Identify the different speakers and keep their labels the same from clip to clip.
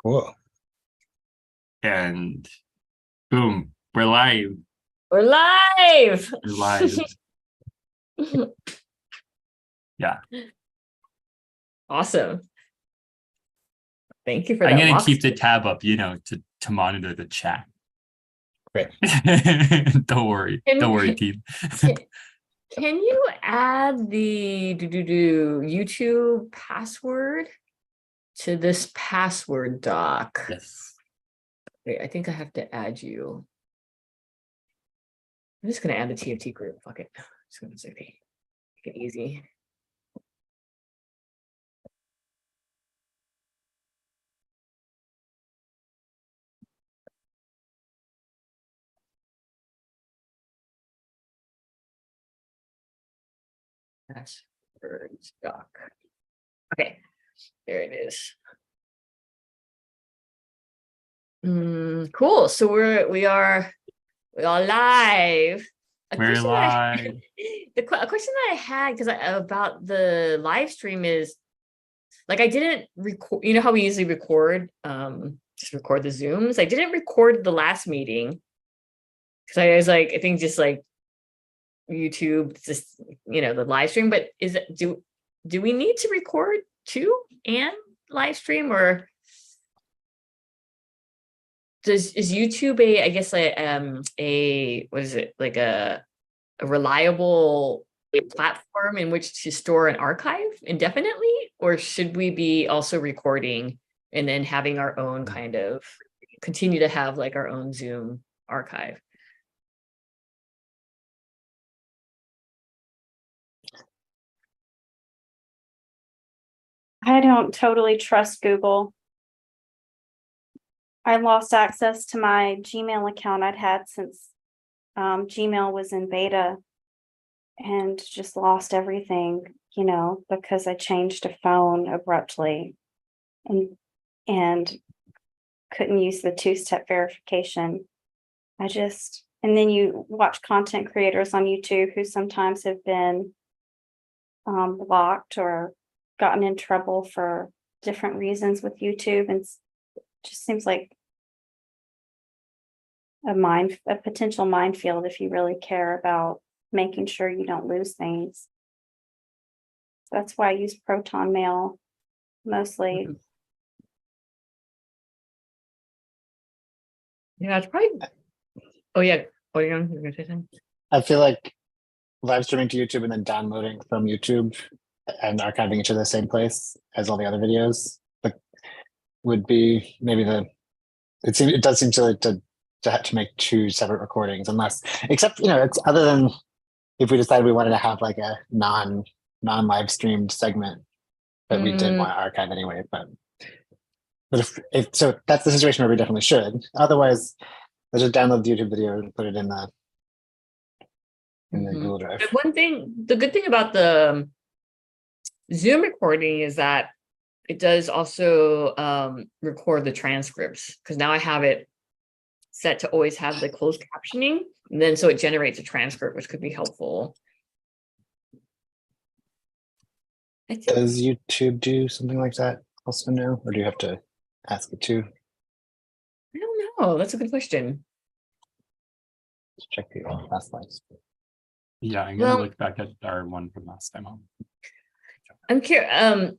Speaker 1: Cool.
Speaker 2: And boom, we're live.
Speaker 3: We're live.
Speaker 2: We're live. Yeah.
Speaker 3: Awesome. Thank you for
Speaker 2: I'm
Speaker 3: that.
Speaker 2: gonna keep the tab up, to monitor the chat.
Speaker 1: Great.
Speaker 2: Don't worry, team.
Speaker 3: Can you add the YouTube password to this password doc?
Speaker 2: Yes.
Speaker 3: Wait, I think I have to add you. I'm just gonna add the TFT group. Fuck it. Just gonna say, make it easy. Password doc. Okay, there it is. Cool. So we are live.
Speaker 2: We're live.
Speaker 3: A question that I had about the live stream is, like, I didn't record. You know how we usually record, just record the Zooms. I didn't record the last meeting because I was like, I think just like YouTube, just the live stream. But do we need to record too and live stream, or is YouTube what is it, like a reliable platform in which to store an archive indefinitely, or should we be also recording and then having our own continue to have like our own Zoom archive?
Speaker 4: I don't totally trust Google. I lost access to my Gmail account I'd had since Gmail was in beta, and just lost everything, because I changed a phone abruptly and couldn't use the two-step verification. And then you watch content creators on YouTube who sometimes have been blocked or gotten in trouble for different reasons with YouTube, and just seems like a potential minefield if you really care about making sure you don't lose things. That's why I use Proton Mail mostly.
Speaker 3: Yeah, it's probably. Oh yeah. Oh, you're gonna say something?
Speaker 1: I feel like live streaming to YouTube and then downloading from YouTube and archiving it to the same place as all the other videos, would be maybe it does seem silly to have to make two separate recordings, except it's other than if we decided we wanted to have like a non-live streamed segment that we did want to archive anyway. But if so, that's the situation where we definitely should. Otherwise, let's just download the YouTube video and put it in the Google Drive.
Speaker 3: The good thing about the Zoom recording is that it does also record the transcripts, because now I have it set to always have the closed captioning, and then so it generates a transcript, which could be helpful.
Speaker 1: Does YouTube do something like that also now, or do you have to ask it to?
Speaker 3: I don't know. That's a good question.
Speaker 1: Let's check the last slides.
Speaker 2: Yeah, I'm gonna look back at our one from last time on.
Speaker 3: I'm curious,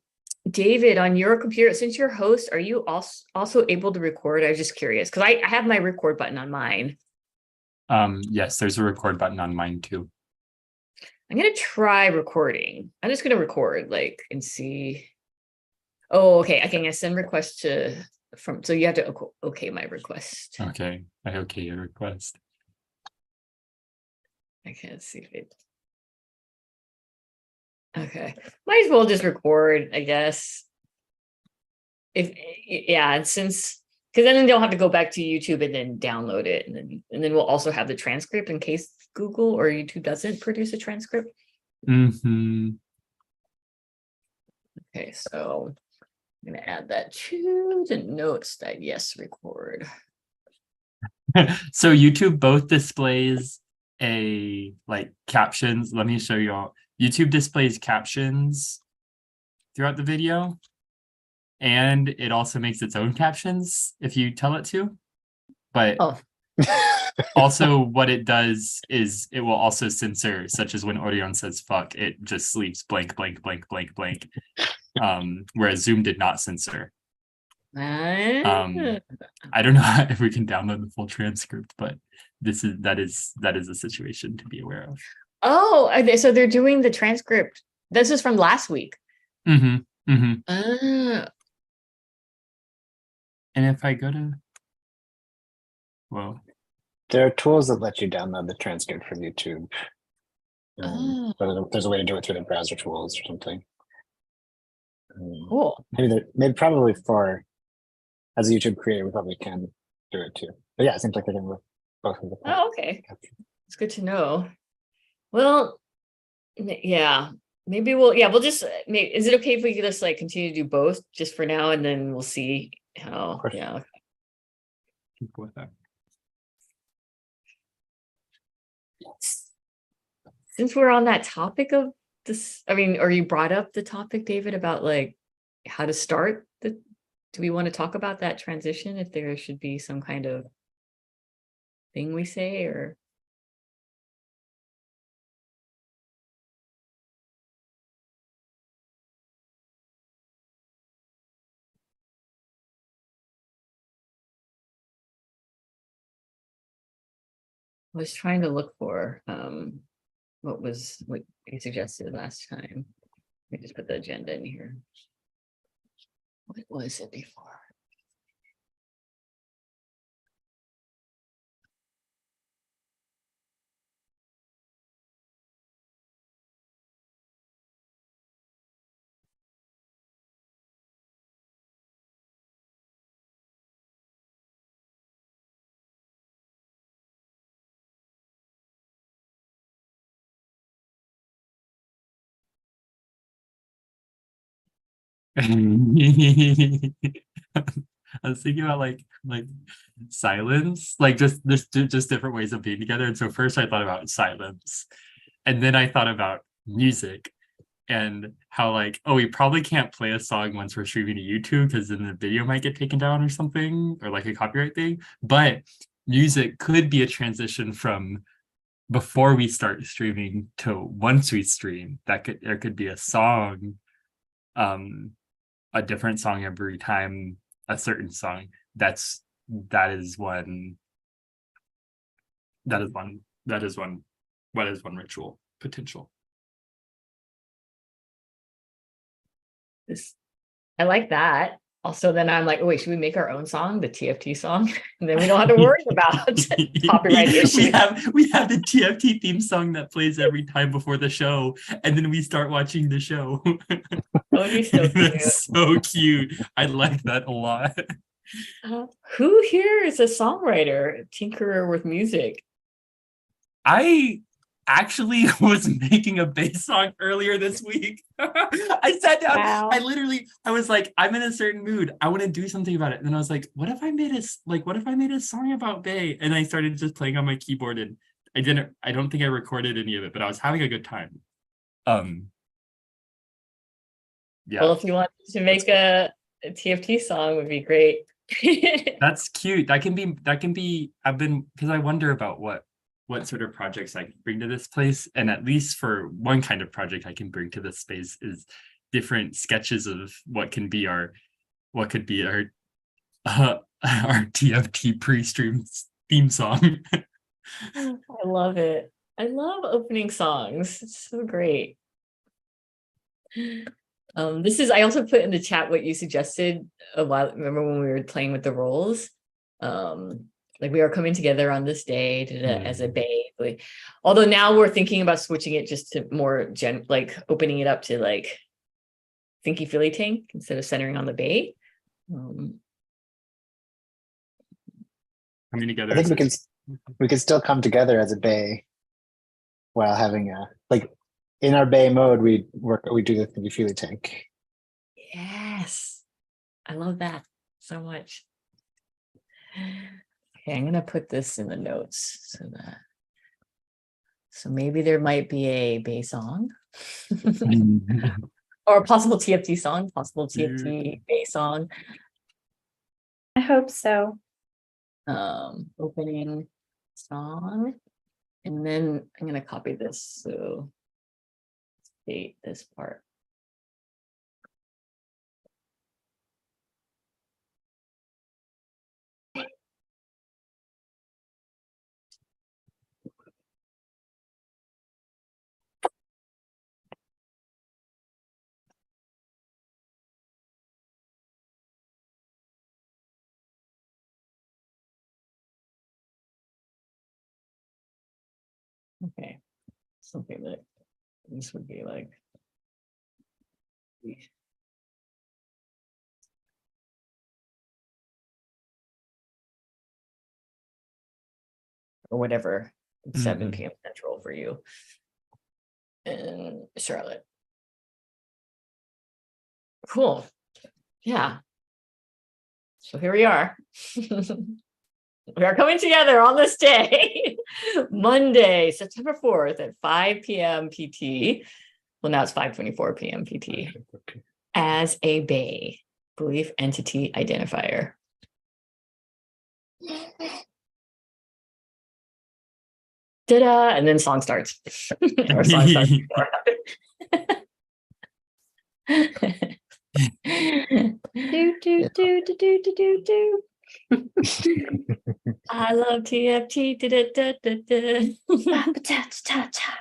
Speaker 3: David, on your computer, since you're host, are you also able to record? I was just curious because I have my record button on mine.
Speaker 2: Yes, there's a record button on mine too.
Speaker 3: I'm gonna try recording. I'm just gonna record and see. Oh, okay. I can send requests so you have to okay my request.
Speaker 2: Okay, I okay your request.
Speaker 3: I can't see if it. Okay, might as well just record, I guess. And since, because then they'll have to go back to YouTube and then download it, and then we'll also have the transcript in case Google or YouTube doesn't produce a transcript. Okay, so I'm gonna add that to the notes that yes, record.
Speaker 2: So YouTube both displays captions. Let me show you all. YouTube displays captions throughout the video. and it also makes its own captions if you tell it to. But
Speaker 3: Oh.
Speaker 2: also what it does is it will also censor, such as when Orion says fuck, it just leaves blank, blank, blank, blank, blank. Whereas Zoom did not censor. I don't know if we can download the full transcript, but that is a situation to be aware of.
Speaker 3: Oh, so they're doing the transcript. This is from last week.
Speaker 2: Mm-hmm. Mm-hmm.
Speaker 3: Ah.
Speaker 2: And if I go to, well,
Speaker 1: There are tools that let you download the transcript from YouTube.
Speaker 3: Oh.
Speaker 1: But there's a way to do it through the browser tools or something.
Speaker 3: Cool.
Speaker 1: Maybe probably for, as a YouTube creator, we probably can do it too. But yeah, it seems like they're going with both of the.
Speaker 3: Oh, okay. It's good to know. Well, yeah, maybe we'll just, is it okay if we could just like continue to do both just for now, and then we'll see how, yeah.
Speaker 2: keep with that.
Speaker 3: Since we're on that topic of this, I mean, or you brought up the topic, David, about like how to start do we want to talk about that transition, if there should be some kind of thing we say, or? I was trying to look for what you suggested last time. Let me just put the agenda in here. What was it before?
Speaker 2: I was thinking about like silence, like just there's just different ways of being together. And so first I thought about silence, and then I thought about music, and how like, oh, we probably can't play a song once we're streaming to YouTube because then the video might get taken down or something, or like a copyright thing. But music could be a transition from before we start streaming to once we stream. There could be a song, a different song every time, a certain song. That is one ritual potential.
Speaker 3: I like that. Also, then I'm like, oh wait, should we make our own song, the TFT song? And then we don't have to worry about copyright issues.
Speaker 2: We have the TFT theme song that plays every time before the show, and then we start watching the show.
Speaker 3: That would be so cute.
Speaker 2: That's so cute. I like that a lot.
Speaker 3: Who here is a songwriter, tinkerer with music?
Speaker 2: I actually was making a bass song earlier this week. I sat down.
Speaker 4: Wow.
Speaker 2: I was like, I'm in a certain mood. I want to do something about it. And then I was like, what if I made a song about BEI? And I started just playing on my keyboard, and I don't think I recorded any of it, but I was having a good time. Yeah.
Speaker 3: Well, if you want to make a TFT song, would be great.
Speaker 2: That's cute. That can be, because I wonder about what sort of projects I can bring to this place. And at least for one kind of project I can bring to this space is different sketches of what could be our TFT pre-stream theme song.
Speaker 3: I love it. I love opening songs. It's so great. I also put in the chat what you suggested a while. Remember when we were playing with the roles? Like we are coming together on this day as a BEI. Although now we're thinking about switching it just to more like opening it up to like Thinky Philly Tank instead of centering on the BEI.
Speaker 2: Coming together.
Speaker 1: I think we can still come together as a BEI while having in our BEI mode, we do the Thinky Philly Tank.
Speaker 3: Yes, I love that so much. Okay, I'm gonna put this in the notes so maybe there might be a BEI song. Or a possible TFT song, possible TFT bass song.
Speaker 4: I hope so.
Speaker 3: Opening song. And then I'm gonna copy this, so date this part. Okay, something that this would be like. Or whatever, 7 p.m. Central for you. And Charlotte. Cool. Yeah. So here we are. We are coming together on this day, Monday, September 4th at 5 p.m. PT. Well, now it's 5:24 p.m. PT as a BEI, belief entity identifier. Ta-da! And then song starts. Or song starts before.
Speaker 4: Do.
Speaker 3: I love TFT.
Speaker 4: Ta-ta-ta-ta.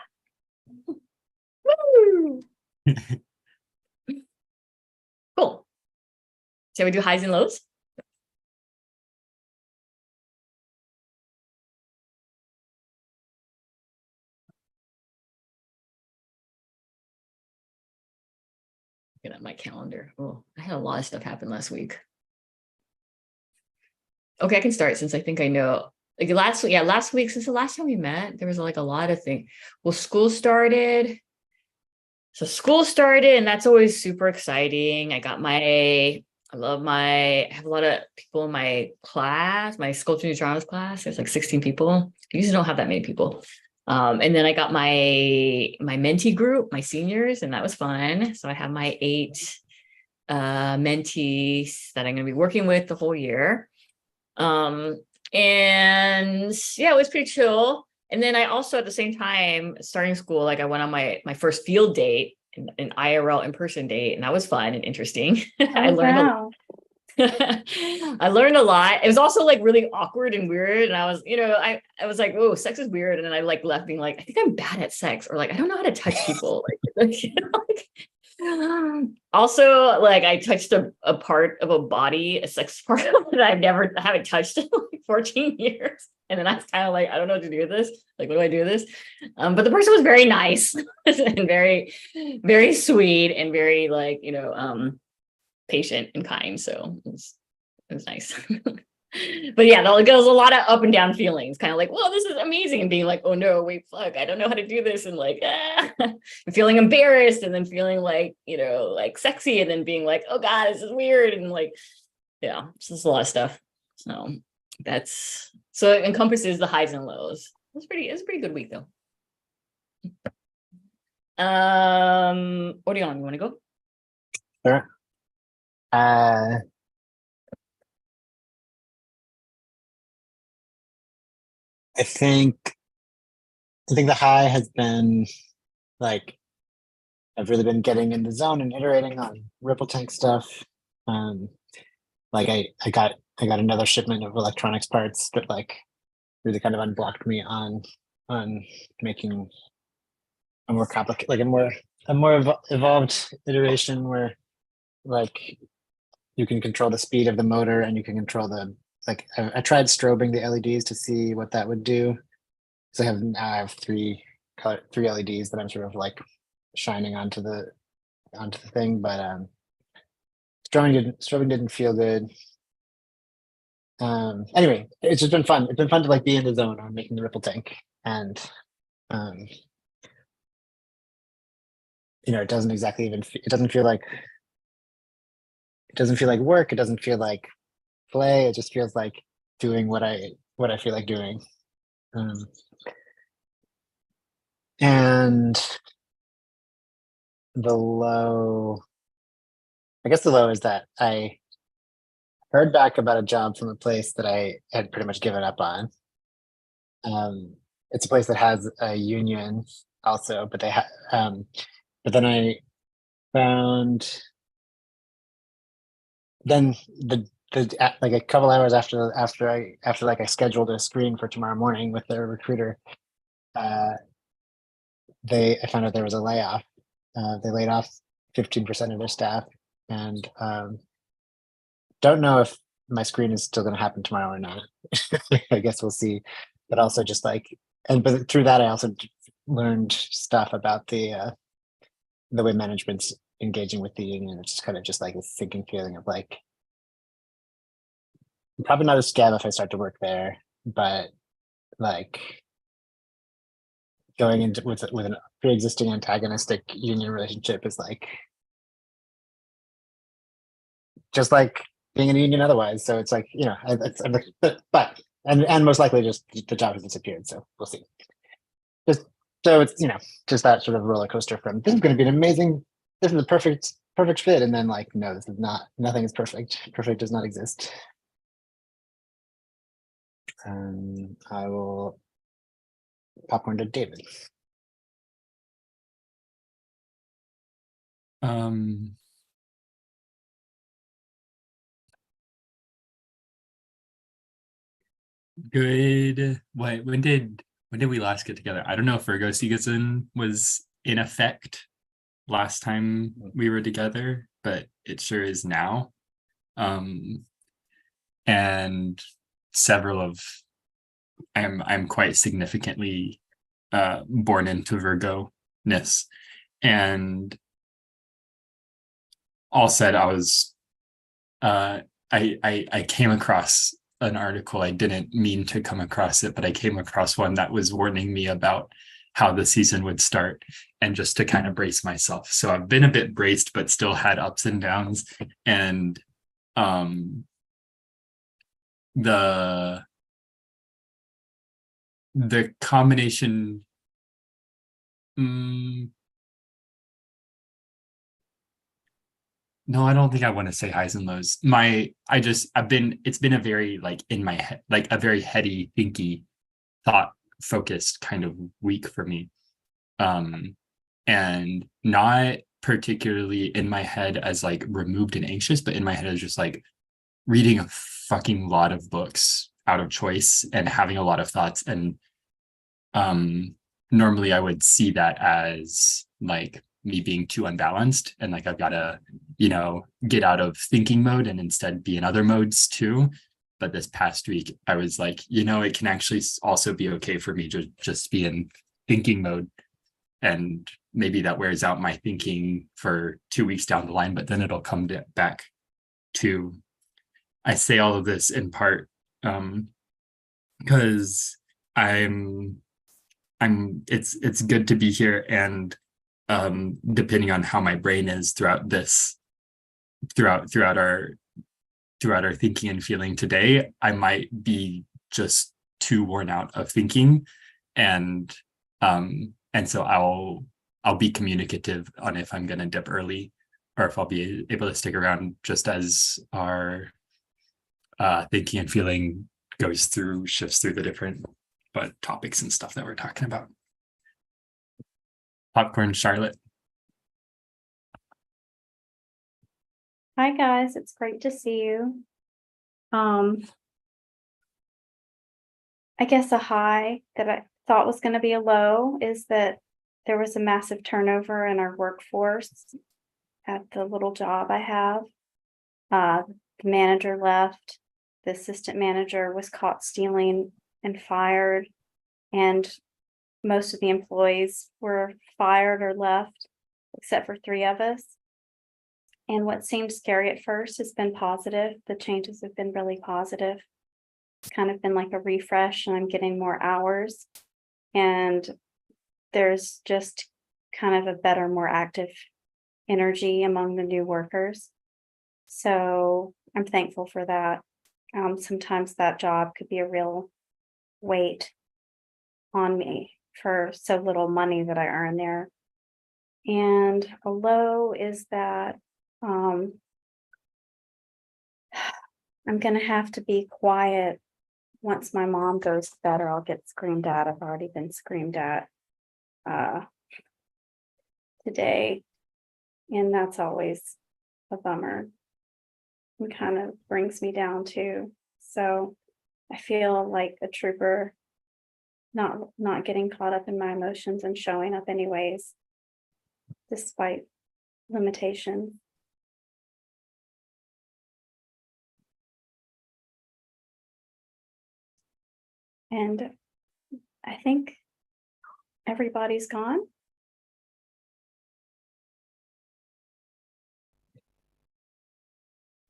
Speaker 3: Woo! Cool. Shall we do highs and lows? Looking at my calendar. Oh, I had a lot of stuff happen last week. Okay, I can start since I think I know. Like last week, since the last time we met, there was like a lot of things. Well, school started. So school started, and that's always super exciting. I have a lot of people in my class, my sculpture neutrons class. There's like 16 people. I usually don't have that many people. And then I got my mentee group, my seniors, and that was fun. So I have my 8 mentees that I'm going to be working with the whole year. And yeah, it was pretty chill. And then I also, at the same time, starting school, like I went on my first field date, an IRL in-person date, and that was fun and interesting. I learned I learned a lot. It was also like really awkward and weird. And I was, I was like, oh, sex is weird. And then I like left being like, I think I'm bad at sex, or like, I don't know how to touch people. Also, like I touched a part of a body, a sex part that I haven't touched in like 14 years. And then I was kind of like, I don't know what to do with this. Like, what do I do with this? But the person was very nice and very, very sweet and very like, patient and kind. So it was nice. But yeah, there was a lot of up and down feelings, kind of like, well, this is amazing, and being like, oh no, wait, fuck, I don't know how to do this, and like, and feeling embarrassed, and then feeling like, like sexy, and then being like, oh god, this is weird, and like, yeah, it's just a lot of stuff. So it encompasses the highs and lows. It's a pretty good week though. What do you want to go?
Speaker 1: Sure. I think the high has been like I've really been getting in the zone and iterating on Ripple Tank stuff. Like I got another shipment of electronics parts that like really kind of unblocked me on making a more complicated, like a more evolved iteration where like you can control the speed of the motor and you can control the like I tried strobing the LEDs to see what that would do. So I have three LEDs that I'm sort of like shining onto the thing, but strobing didn't feel good. Anyway, it's just been fun. It's been fun to like be in the zone on making the Ripple Tank, and it doesn't exactly it doesn't feel like work. It doesn't feel like play. It just feels like doing what I feel like doing. And the low, I guess the low is that I heard back about a job from a place that I had pretty much given up on. It's a place that has a union also, but but then I found then like a couple hours after like I scheduled a screen for tomorrow morning with their recruiter, I found out there was a layoff. They laid off 15% of their staff, and don't know if my screen is still going to happen tomorrow or not. I guess we'll see. But also just like, but through that I also learned stuff about the way management's engaging with the union. It's kind of just like a sinking feeling of like, probably not a scam if I start to work there, but like going into with a pre-existing antagonistic union relationship is like just like being in a union otherwise. So it's like, but and most likely just the job has disappeared. So we'll see. Just so it's just that sort of roller coaster from this is going to be an amazing, this is a perfect fit, and then like no, this is not. Nothing is perfect. Perfect does not exist. I will popcorn to David.
Speaker 2: Good. When did we last get together? I don't know if Virgo season was in effect last time we were together, but it sure is now. And several of I'm quite significantly born into Virgo-ness. And all said, I was I came across an article. I didn't mean to come across it, but I came across one that was warning me about how the season would start, and just to kind of brace myself. So I've been a bit braced, but still had ups and downs. And the combination no, I don't think I want to say highs and lows. It's been a very like in my head, like a very heady, thinky, thought focused kind of week for me. And not particularly in my head as like removed and anxious, but in my head as just like reading a fucking lot of books out of choice and having a lot of thoughts. And normally I would see that as like me being too unbalanced, and like I've got to get out of thinking mode and instead be in other modes too. But this past week I was like, it can actually also be okay for me to just be in thinking mode, and maybe that wears out my thinking for 2 weeks down the line, but then it'll come back to. I say all of this in part because it's good to be here, and depending on how my brain is throughout our thinking and feeling today, I might be just too worn out of thinking, and so I'll be communicative on if I'm going to dip early or if I'll be able to stick around just as our thinking and feeling shifts through the different topics and stuff that we're talking about. Popcorn Charlotte.
Speaker 4: Hi guys, it's great to see you. I guess a high that I thought was going to be a low is that there was a massive turnover in our workforce at the little job I have. The manager left, the assistant manager was caught stealing and fired, and most of the employees were fired or left, except for 3 of us. And what seemed scary at first has been positive. The changes have been really positive. It's kind of been like a refresh, and I'm getting more hours. And there's just kind of a better, more active energy among the new workers. So I'm thankful for that. Sometimes that job could be a real weight on me for so little money that I earn there. And a low is that I'm gonna have to be quiet once my mom goes to bed, or I'll get screamed at. I've already been screamed at today, and that's always a bummer. It kind of brings me down too. So I feel like a trooper, not getting caught up in my emotions and showing up anyways, despite limitations. And I think everybody's gone.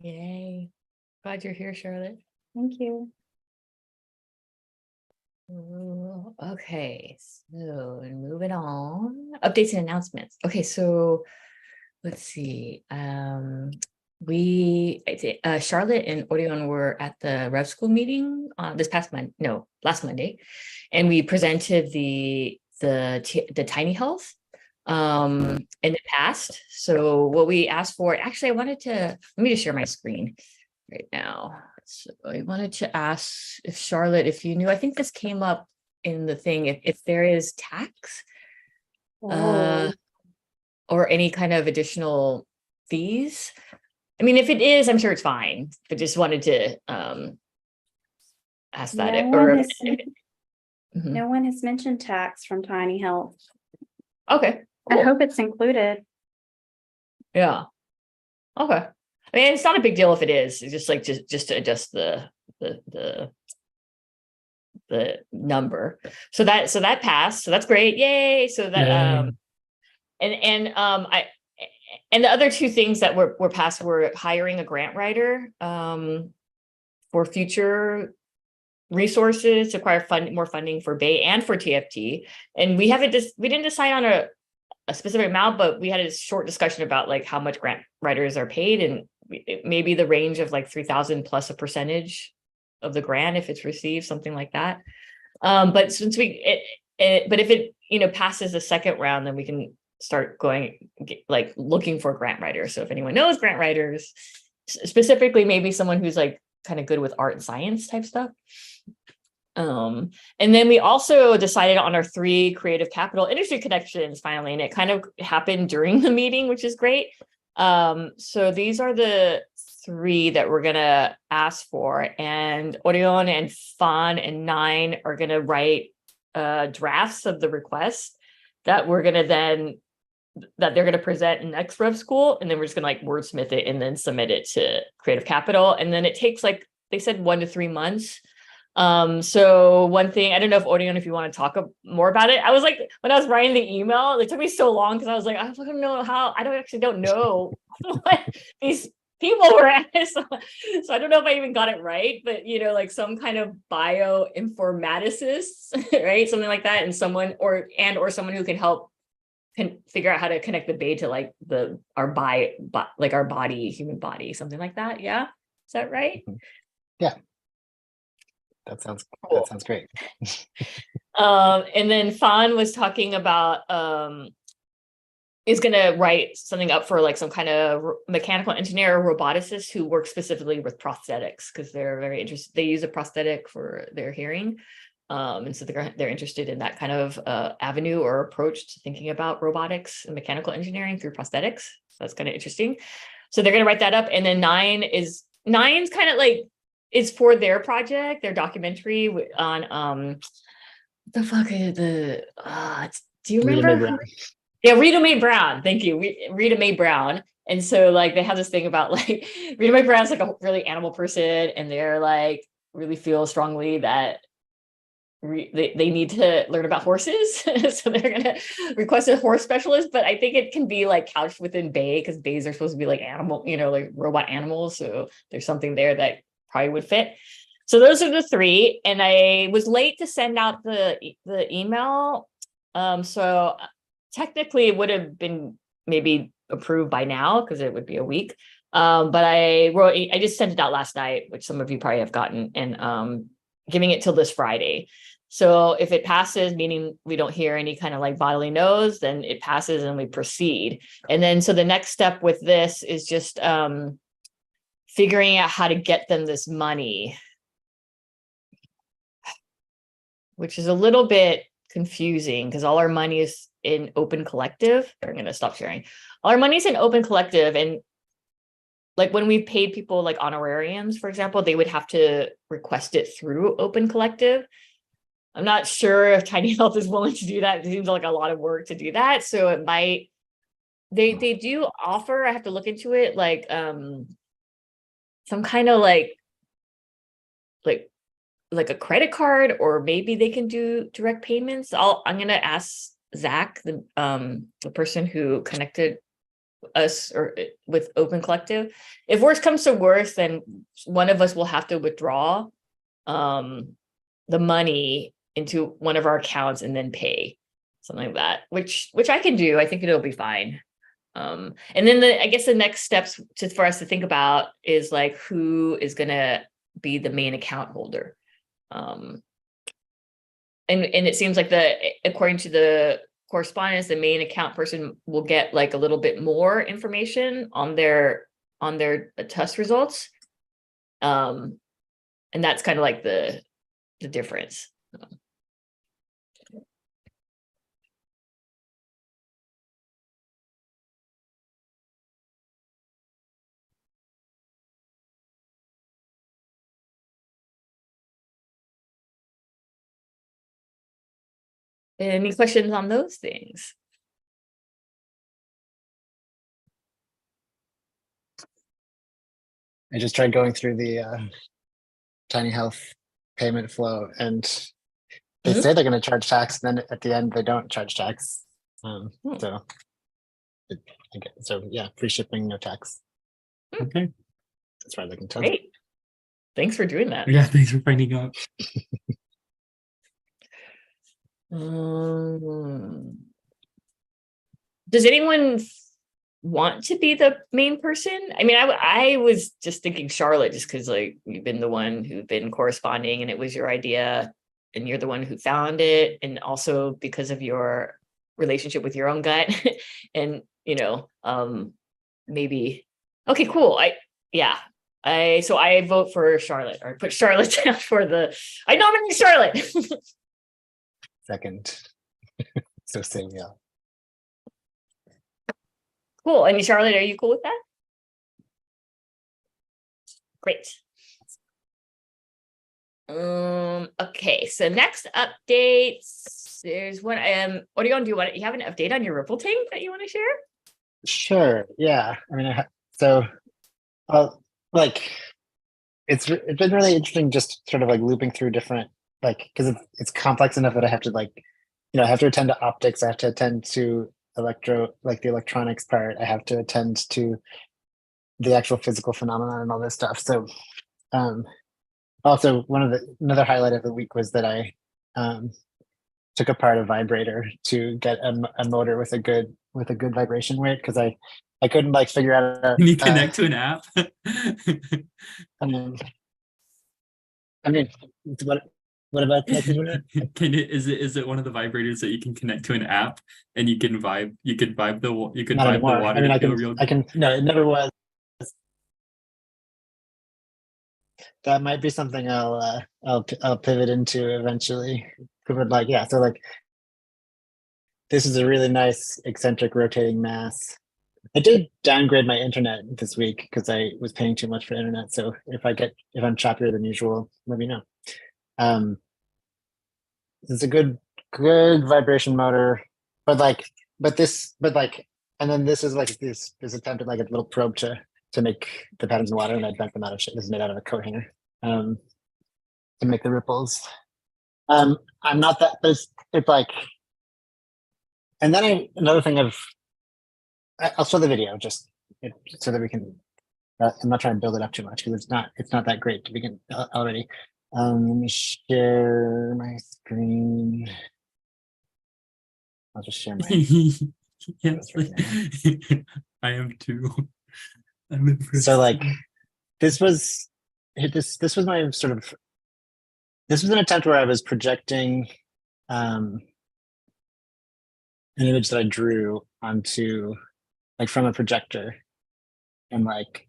Speaker 3: Yay. Glad you're here, Charlotte.
Speaker 4: Thank you.
Speaker 3: Ooh, okay, so moving on. Updates and announcements. Okay, so let's see. Charlotte and Orion were at the Rev School meeting last Monday, and we presented the tiny health in the past. So what we asked for, actually, let me just share my screen right now. So I wanted to ask if Charlotte, if you knew, I think this came up in the thing, if there is tax or any kind of additional fees. I mean, if it is, I'm sure it's fine, but just wanted to ask that.
Speaker 4: No one has mentioned tax from Tiny Health.
Speaker 3: Okay,
Speaker 4: I
Speaker 3: cool.
Speaker 4: hope it's included.
Speaker 3: Yeah. Okay. I mean, it's not a big deal if it is. It's just like just to adjust the number. So that passed. So that's great. Yay. So that and the other two things that were passed were hiring a grant writer for future resources to acquire more funding for BEI and for TFT. And we didn't decide on a specific amount, but we had a short discussion about like how much grant writers are paid, and maybe the range of like 3,000 plus a percentage of the grant if it's received, something like that. But since but if it passes the second round, then we can start looking for grant writers. So if anyone knows grant writers, specifically maybe someone who's like kind of good with art and science type stuff. And then we also decided on our 3 creative capital industry connections finally, and it kind of happened during the meeting, which is great. So these are the 3 that we're gonna ask for, and Orion and Fawn and 9 are gonna write drafts of the request that they're gonna present in next Rev School, and then we're just gonna like wordsmith it and then submit it to Creative Capital, and then it takes, like they said, 1 to 3 months. So one thing, I don't know if Orion, if you want to talk more about it. I was like, when I was writing the email, it took me so long because I was like, I don't know what these people were at. So I don't know if I even got it right, but like some kind of bioinformaticist, right? Something like that. And someone or someone who can help figure out how to connect the BEI to like our body, human body, something like that. Yeah. Is that right?
Speaker 1: Yeah. That sounds great.
Speaker 3: And then Fawn was talking about is going to write something up for like some kind of mechanical engineer or roboticist who works specifically with prosthetics, because they're very interested. They use a prosthetic for their hearing, and so they're interested in that kind of avenue or approach to thinking about robotics and mechanical engineering through prosthetics. So that's kind of interesting. So they're going to write that up, and then nine's kind of like, it's for their project, their documentary on the fuck is do you remember? Yeah, Rita Mae Brown. Thank you, Rita Mae Brown. And so like they have this thing about like Rita Mae Brown's like a really animal person, and they're like really feel strongly that they need to learn about horses. So they're gonna request a horse specialist, but I think it can be like couched within BEI, because BEIs are supposed to be like animal, like robot animals. So there's something there that probably would fit. So those are the 3, and I was late to send out the email. So technically it would have been maybe approved by now because it would be a week. But I just sent it out last night, which some of you probably have gotten, and giving it till this Friday. So if it passes, meaning we don't hear any kind of like bodily no's, then it passes and we proceed. And then so the next step with this is just figuring out how to get them this money, which is a little bit confusing because all our money is in Open Collective. I'm going to stop sharing. All our money is in Open Collective, and like when we paid people like honorariums, for example, they would have to request it through Open Collective. I'm not sure if Tiny Health is willing to do that. It seems like a lot of work to do that. So it might, they do offer, I have to look into it, like some kind of like a credit card, or maybe they can do direct payments. I'm gonna ask Zach, the person who connected us or with Open Collective. If worse comes to worse, then one of us will have to withdraw the money into one of our accounts and then pay something like that, which I can do. I think it'll be fine. And then I guess the next steps for us to think about is like who is gonna be the main account holder. And it seems like according to the correspondence, the main account person will get like a little bit more information on their test results. And that's kind of like the difference. Any questions on those things?
Speaker 1: I just tried going through the Tiny Health payment flow, and they say they're going to charge tax, and then at the end they don't charge tax. So yeah, free shipping, no tax.
Speaker 2: Okay.
Speaker 1: As far as I can tell.
Speaker 3: Great. Thanks for doing that.
Speaker 2: Yeah, thanks for finding out.
Speaker 3: Does anyone want to be the main person? I mean, I was just thinking Charlotte, just because like you've been the one who've been corresponding and it was your idea and you're the one who found it, and also because of your relationship with your own gut and maybe. Okay, cool. So I vote for Charlotte, or put Charlotte down I nominate Charlotte.
Speaker 1: Second. So same, yeah.
Speaker 3: Cool. And Charlotte, are you cool with that? Great. Okay, so next updates. There's one. What are you gonna do? You have an update on your Ripple tank that you want to share?
Speaker 1: Sure. Yeah. I mean, like it's been really interesting, just sort of like looping through different, like, because it's complex enough that I have to I have to attend to optics. I have to attend to the electronics part. I have to attend to the actual physical phenomenon and all this stuff. So, also another highlight of the week was that I took apart a vibrator to get a motor with a good vibration weight, because I couldn't figure out.
Speaker 2: Can you connect to an app?
Speaker 1: I mean, what about connecting to an app?
Speaker 2: Is it one of the vibrators that you can connect to an app and you can vibe the water?
Speaker 1: I mean, I can. No, it never was. That might be something I'll pivot into eventually. But so this is a really nice eccentric rotating mass. I did downgrade my internet this week because I was paying too much for internet. So if I'm choppier than usual, let me know. It's a good vibration motor, and then this is this attempt at a little probe to make the patterns in water, and I bent them out of shit. This is made out of a coat hanger to make the ripples. I'm not that, but it's like, and then another thing I'll show the video just so that we can. I'm not trying to build it up too much because it's not that great to begin already. Let me share my screen. I'll just share my.
Speaker 2: Yes, I am too.
Speaker 1: So this was my sort of this was an attempt where I was projecting an image that I drew onto like from a projector, and like,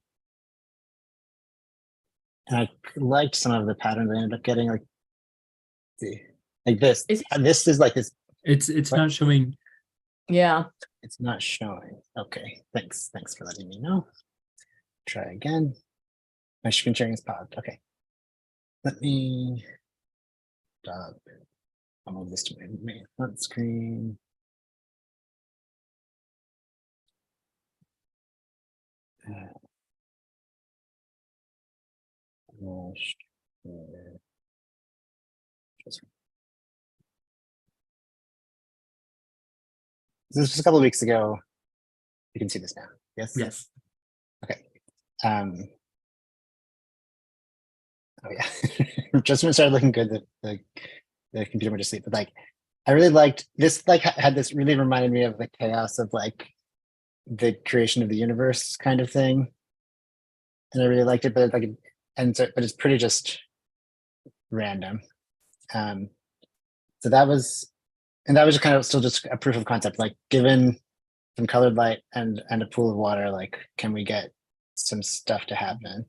Speaker 1: and I liked some of the patterns I ended up getting, like like this.
Speaker 3: Is it-
Speaker 1: This is like this.
Speaker 2: It's
Speaker 1: What?
Speaker 2: not showing.
Speaker 3: Yeah.
Speaker 1: It's not showing. Okay, thanks for letting me know. Try again. My screen sharing is paused. Okay, let me stop. I'll move this to my front screen. This was a couple of weeks ago. You can see this now. Yes.
Speaker 2: Yes.
Speaker 1: Okay. Oh yeah. Just when it started looking good, the computer went to sleep. But like, I really liked this. Like, had this really reminded me of the chaos of like the creation of the universe kind of thing, and I really liked it. But like, but it's pretty just random. So that was, and that was kind of still just a proof of concept. Like, given some colored light and a pool of water, like, can we get some stuff to happen?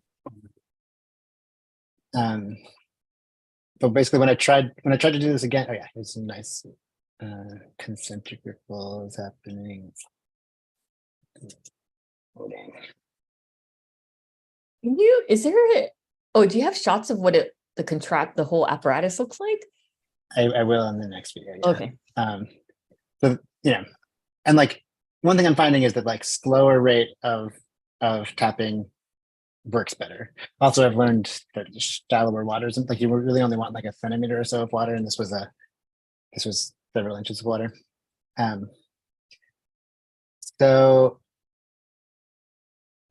Speaker 1: But basically, when I tried to do this again, oh yeah, there's some nice concentric ripples happening. Loading.
Speaker 3: Is there oh, do you have shots of what the whole apparatus looks like?
Speaker 1: I will in the next video. Yeah.
Speaker 3: Okay.
Speaker 1: So and like one thing I'm finding is that like slower rate of tapping works better. Also, I've learned that shallower waters, like you really only want like a centimeter or so of water, and this was several inches of water. So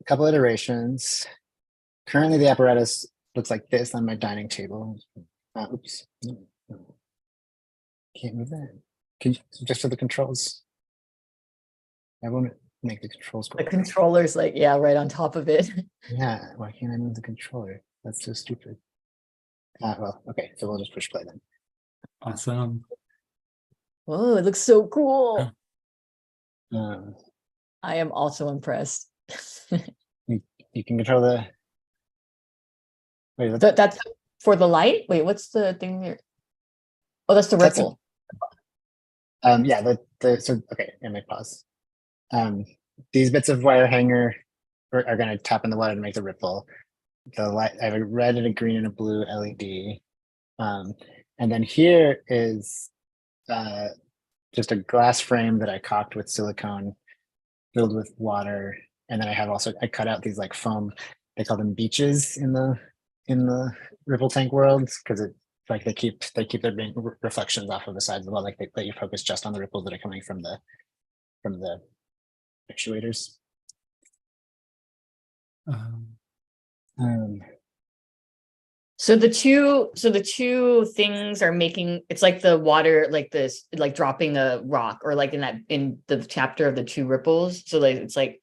Speaker 1: a couple iterations. Currently, the apparatus looks like this on my dining table. Oops, can't move that. Can you just for the controls? I won't make the controls go.
Speaker 3: The controller's like, yeah, right on top of it.
Speaker 1: Yeah, why can't I move the controller? That's so stupid. Well, okay, so we'll just push play then.
Speaker 2: Awesome.
Speaker 3: Whoa, it looks so cool.
Speaker 1: Um,
Speaker 3: I am also impressed.
Speaker 1: you can control the. Wait,
Speaker 3: That's for the light? Wait, what's the thing there? Oh, that's the
Speaker 1: That's a-
Speaker 3: ripple.
Speaker 1: Yeah, so okay, I may pause. These bits of wire hanger are going to tap in the water to make the ripple. The light, I have a red and a green and a blue LED. And then here is just a glass frame that I caulked with silicone filled with water. And then I cut out these like foam, they call them beaches in the ripple tank world, because it like they keep their being reflections off of the sides of the wall, like they let you focus just on the ripples that are coming from the actuators.
Speaker 3: So the two things are making, it's like the water, like this, like dropping a rock, or like in the chapter of the two ripples. So like it's like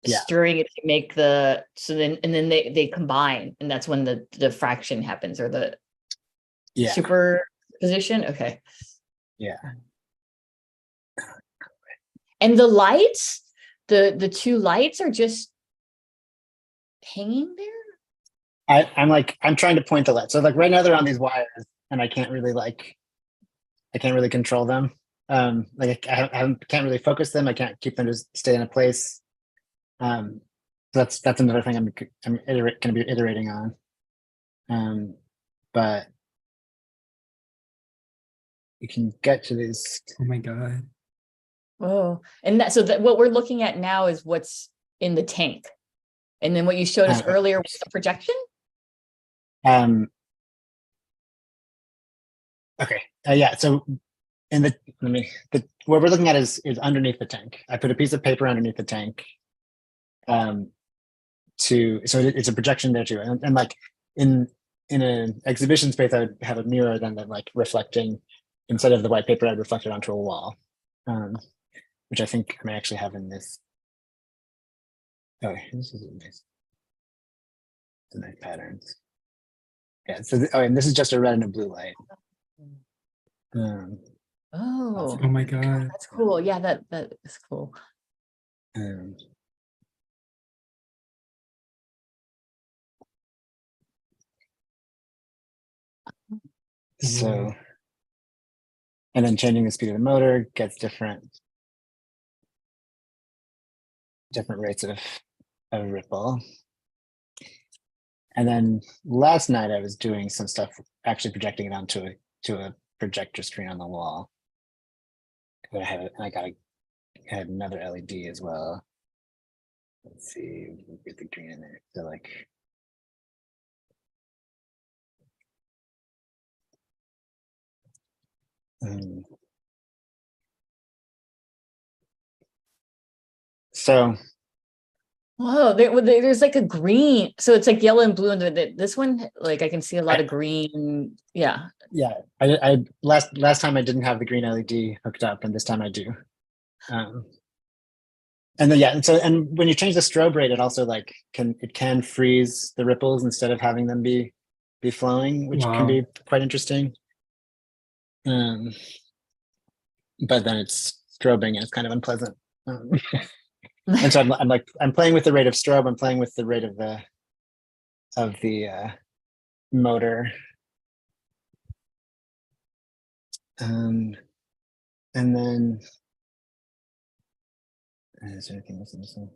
Speaker 1: Yeah.
Speaker 3: stirring it to make and then they combine, and that's when the diffraction happens, or the
Speaker 1: Yeah.
Speaker 3: superposition. Okay.
Speaker 1: Yeah.
Speaker 3: And the lights, the two lights are just hanging there.
Speaker 1: I'm trying to point the light. So like right now they're on these wires, and I can't really control them. Like I can't really focus them. I can't keep them to stay in a place. That's another thing I'm going to be iterating on. But you can get to these.
Speaker 2: Oh my God.
Speaker 3: Oh, and that what we're looking at now is what's in the tank, and then what you showed us earlier was the projection.
Speaker 1: Okay. Yeah. So what we're looking at is underneath the tank. I put a piece of paper underneath the tank. So it's a projection there too, and like in an exhibition space, I would have a mirror then that like reflecting, instead of the white paper, I'd reflect it onto a wall, which I think I may actually have in this. Oh, this is nice. The nice patterns. Yeah, so oh, and this is just a red and a blue light. Um,
Speaker 3: Oh,
Speaker 2: Oh my god.
Speaker 3: that's cool. Yeah, that is cool.
Speaker 1: um, so, and then changing the speed of the motor gets different rates of ripple. And then last night I was doing some stuff, actually projecting it onto a projector screen on the wall. But I had another LED as well. Let's see, get the green in there. So like, so
Speaker 3: Whoa, there's like a green. So it's like yellow and blue, and this one, like I can see a lot of green. Yeah.
Speaker 1: yeah, I last time I didn't have the green LED hooked up, and this time I do. And then yeah, and when you change the strobe rate, it also like can freeze the ripples instead of having them be flowing, which can be quite interesting. But then it's strobing and it's kind of unpleasant. And so I'm playing with the rate of strobe. I'm playing with the rate of the motor. And then is there anything else in this one?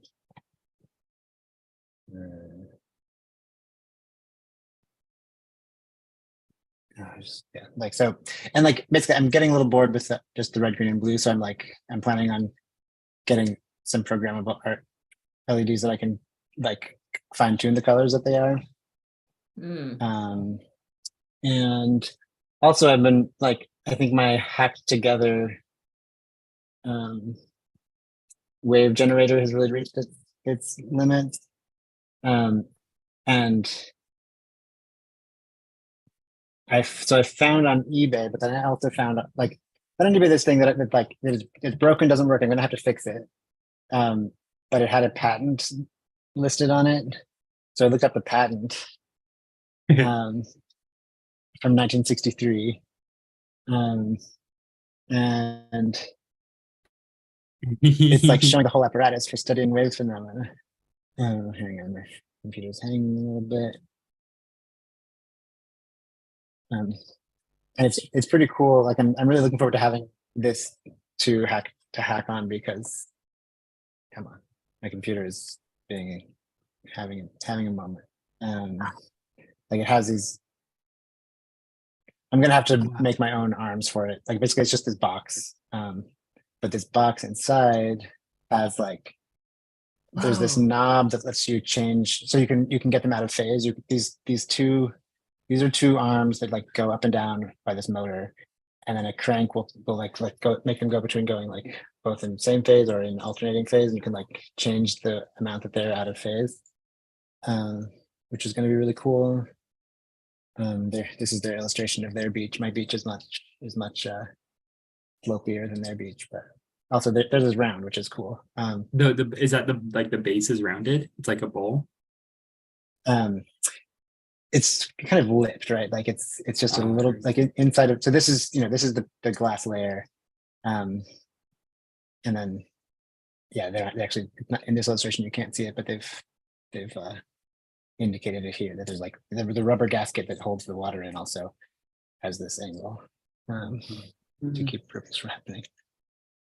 Speaker 1: Yeah, like so, and like basically I'm getting a little bored with just the red, green, and blue. So I'm planning on getting some programmable art LEDs that I can like fine tune the colors that they are. And also I've been like, I think my hacked together wave generator has really reached its limits. And I found on eBay, but then I also found like on eBay this thing that it's broken, doesn't work. I'm gonna have to fix it. But it had a patent listed on it, so I looked up the patent from 1963, and it's like showing the whole apparatus for studying wave phenomena. Oh, hang on, my computer's hanging a little bit. And it's pretty cool. Like I'm really looking forward to having this to hack on, because come on, my computer is having a moment. Like it has these. I'm gonna have to make my own arms for it. Like basically, it's just this box. But this box inside has like there's this knob that lets you change, so you can get them out of phase. These are two arms that like go up and down by this motor, and then a crank will like make them go between going like both in same phase or in alternating phase, and you can like change the amount that they're out of phase, which is going to be really cool. This is their illustration of their beach. My beach is much slopier than their beach, but also theirs is round, which is cool.
Speaker 2: Is that the base is rounded? It's like a bowl.
Speaker 1: It's kind of lipped, right? Like it's just a little like inside of. So this is the glass layer, and then yeah, they're actually not in this illustration. You can't see it, but they've indicated it here that there's like the rubber gasket that holds the water in also has this angle to keep ripples from happening.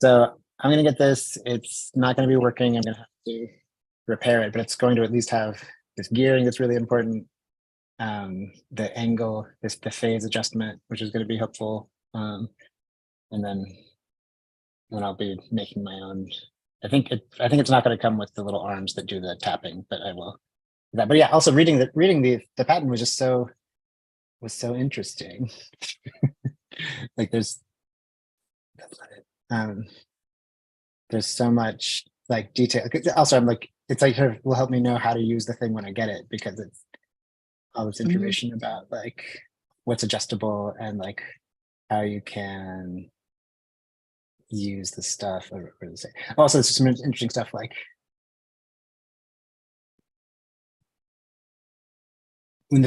Speaker 1: So I'm gonna get this. It's not gonna be working. I'm gonna have to repair it, but it's going to at least have this gearing that's really important. The angle, the phase adjustment, which is going to be helpful. And then I'll be making my own. I think it's not going to come with the little arms that do the tapping, but I will. That, but yeah, also reading the patent was just so interesting. Like there's so much like detail. Also, I'm like, it's like it will help me know how to use the thing when I get it, because it's all this information about like what's adjustable and like how you can use the stuff. Also, it's some interesting stuff like when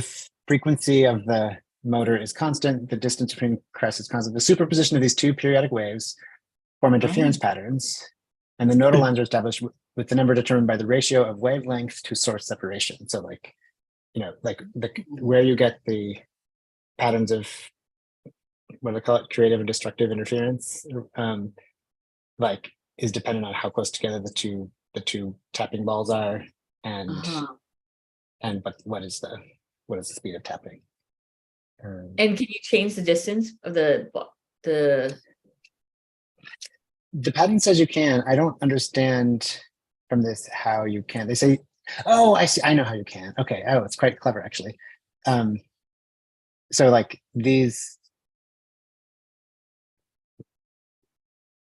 Speaker 1: frequency of the motor is constant, the distance between crests is constant. The superposition of these two periodic waves form interference patterns, and the nodal lines are established with the number determined by the ratio of wavelength to source separation. So like, like where you get the patterns of what do they call it, creative and destructive interference, like is dependent on how close together the two tapping balls are, and but what is the speed of tapping.
Speaker 3: And can you change the distance of the
Speaker 1: pattern says you can. I don't understand from this how you can. They say, oh, I see. I know how you can. Okay. Oh, it's quite clever actually. So like these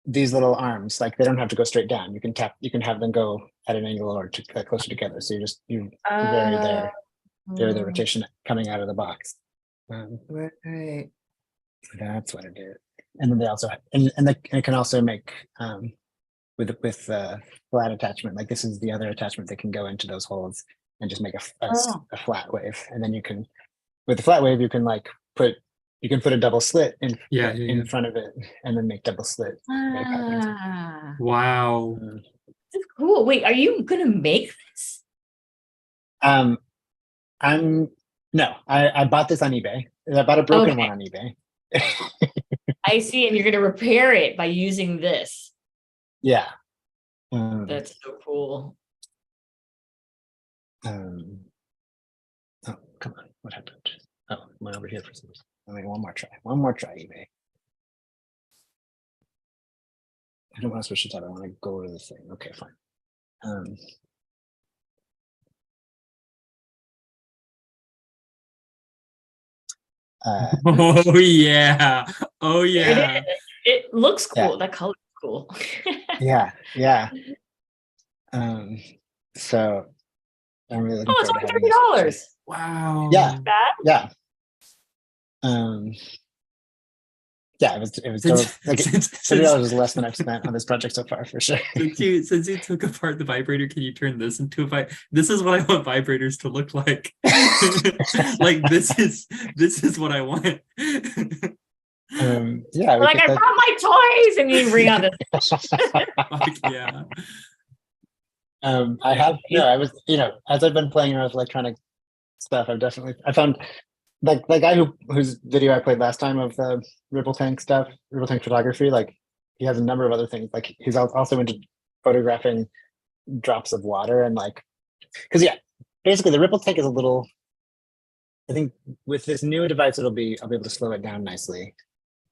Speaker 1: little arms, like they don't have to go straight down. You can tap. You can have them go at an angle or closer together. So you vary the rotation coming out of the box.
Speaker 3: Right.
Speaker 1: That's what it is. And then they also and it can also make with flat attachment. Like this is the other attachment that can go into those holes and just make a flat wave. And then you can, with the flat wave, you can like put a double slit in front of it and then make double slit.
Speaker 2: Wow.
Speaker 3: That's cool. Wait, are you gonna make this? I bought this on eBay. I bought a broken one on eBay. I see, and you're gonna repair it by using this.
Speaker 1: Yeah.
Speaker 3: That's so cool.
Speaker 1: Oh, come on. What happened? Oh, went over here for some reason. I'll make one more try. One more try, eBay. I don't want to switch the tab. I want to go over the thing. Okay, fine.
Speaker 2: Oh yeah. Oh yeah.
Speaker 3: It looks cool.
Speaker 1: Yeah.
Speaker 3: That color is cool.
Speaker 1: Yeah. So I'm really looking
Speaker 3: it's
Speaker 1: forward to
Speaker 3: only
Speaker 1: having
Speaker 3: $30.
Speaker 2: Wow.
Speaker 1: Yeah.
Speaker 3: That?
Speaker 1: Yeah. Yeah, it was like $30 is less than I've spent on this project so far for sure.
Speaker 2: Since you took apart the vibrator, can you turn this into a this is what I want vibrators to look like. Like this is what I want.
Speaker 1: Yeah,
Speaker 3: like I brought my toys, and you bring out this.
Speaker 2: Fuck yeah.
Speaker 1: I have I was as I've been playing around with electronic stuff, I found like the guy whose video I played last time of the ripple tank stuff, ripple tank photography, like he has a number of other things. Like he's also into photographing drops of water and like, because basically the ripple tank is a little, I think with this new device I'll be able to slow it down nicely,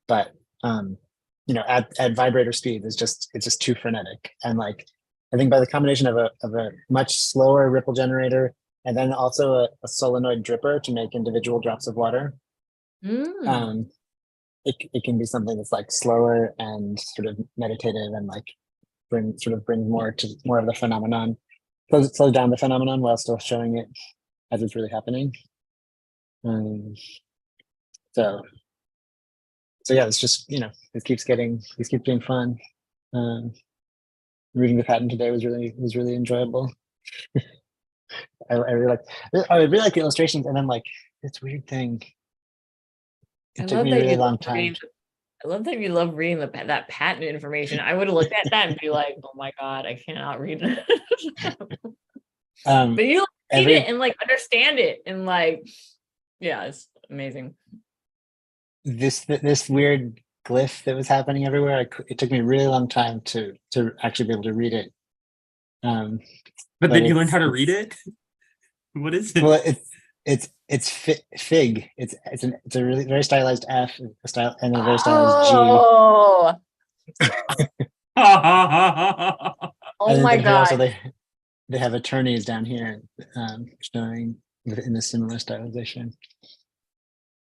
Speaker 1: but at vibrator speed it's just too frenetic. And like I think by the combination of a much slower ripple generator and then also a solenoid dripper to make individual drops of water, it can be something that's like slower and sort of meditative and like bring more of the phenomenon, slows down the phenomenon while still showing it as it's really happening. So yeah, it's just it keeps being fun. Reading the patent today was really enjoyable. I really like the illustrations, and then like this weird thing. It took me a really long time.
Speaker 3: I love that you love reading that patent information. I would have looked at that and be like, "Oh my god, I cannot read it." But you read it and like understand it, and like, yeah, it's amazing.
Speaker 1: This weird glyph that was happening everywhere. It took me a really long time to actually be able to read it.
Speaker 2: But then you learned how to read it. What is it?
Speaker 1: Well, it's fig. It's a really very stylized F, and a very stylized G.
Speaker 3: Oh my god!
Speaker 1: Also, they have attorneys down here showing in a similar stylization.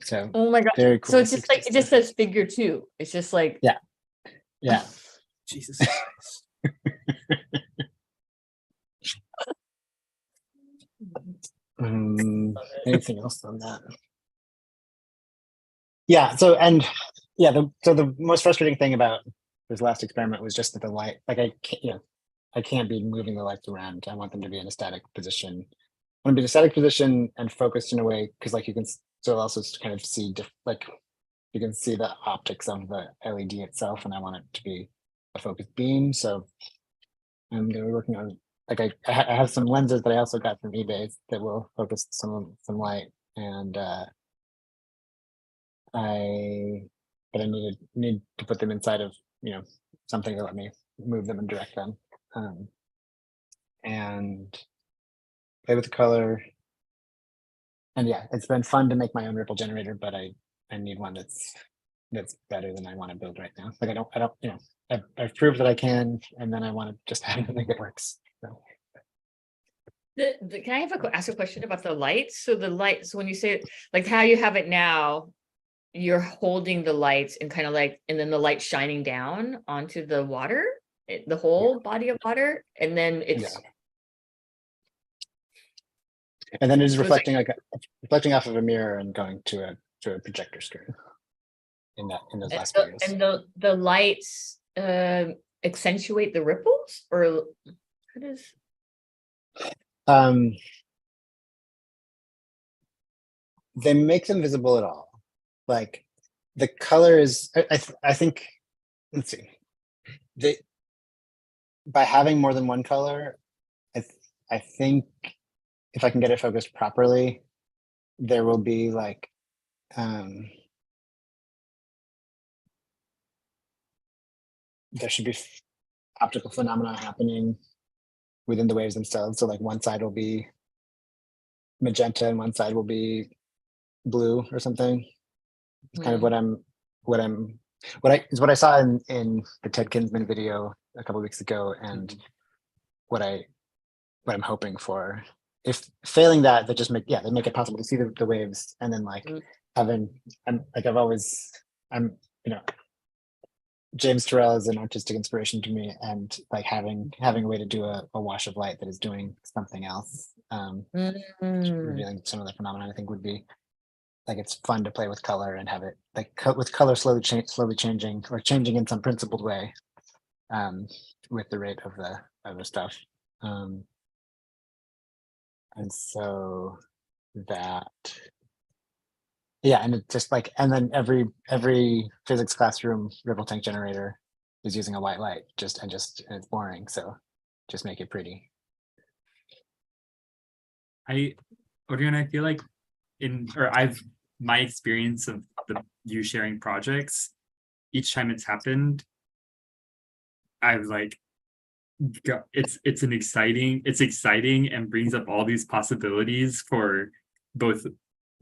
Speaker 1: So
Speaker 3: oh my god!
Speaker 1: Very cool.
Speaker 3: So it's just like it just says figure 2. It's just like
Speaker 1: yeah.
Speaker 2: Jesus.
Speaker 1: Anything else on that? Yeah. So the most frustrating thing about this last experiment was just that the light, like I can't be moving the lights around. I want them to be in a static position. want to be in a static position and focused in a way, because like you can still also kind of see like you can see the optics of the LED itself, and I want it to be a focused beam. So I'm gonna be working on like I have some lenses that I also got from eBay that will focus some light, and I need to put them inside of something to let me move them and direct them, and play with the color. And yeah, it's been fun to make my own ripple generator, but I need one that's better than I want to build right now. Like I don't I've proved that I can, and then I want to just have it make it works. So.
Speaker 3: Can I ask a question about the lights? So the lights, when you say like how you have it now, you're holding the lights and kind of like, and then the light shining down onto the water, the whole body of water, and then it's.
Speaker 1: And then it's reflecting reflecting off of a mirror and going to a projector screen. In those last videos.
Speaker 3: And the lights accentuate the ripples, or what is?
Speaker 1: They make them visible at all. Like the color is, I think, let's see. By having more than one color, I think if I can get it focused properly, there will be like, there should be optical phenomena happening within the waves themselves. So like one side will be magenta and one side will be blue or something. It's kind of what I saw in the Ted Kinsman video a couple of weeks ago, and what I'm hoping for. If failing that, they just make it possible to see the waves, and then like James Turrell is an artistic inspiration to me, and like having a way to do a wash of light that is doing something else, revealing some of the phenomena, I think would be like, it's fun to play with color and have it like with color slowly changing, or changing in some principled way, with the rate of the stuff, and so that. Yeah, and it's just like, and then every physics classroom ripple tank generator is using a white light, and it's boring. So just make it pretty.
Speaker 2: Adrian, I feel like my experience of you sharing projects, each time it's happened, I've like, it's exciting and brings up all these possibilities for both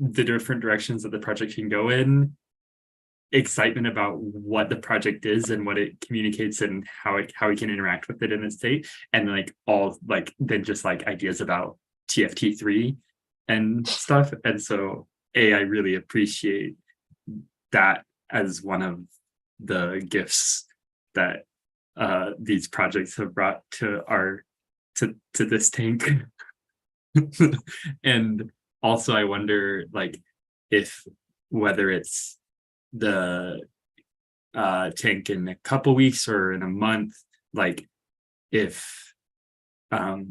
Speaker 2: the different directions that the project can go in, excitement about what the project is and what it communicates and how we can interact with it in the state, and like all like then just like ideas about TFT3 and stuff. And so I really appreciate that as one of the gifts that these projects have brought to this tank. And also, I wonder, like, whether it's the tank in a couple weeks or in a month, like, if I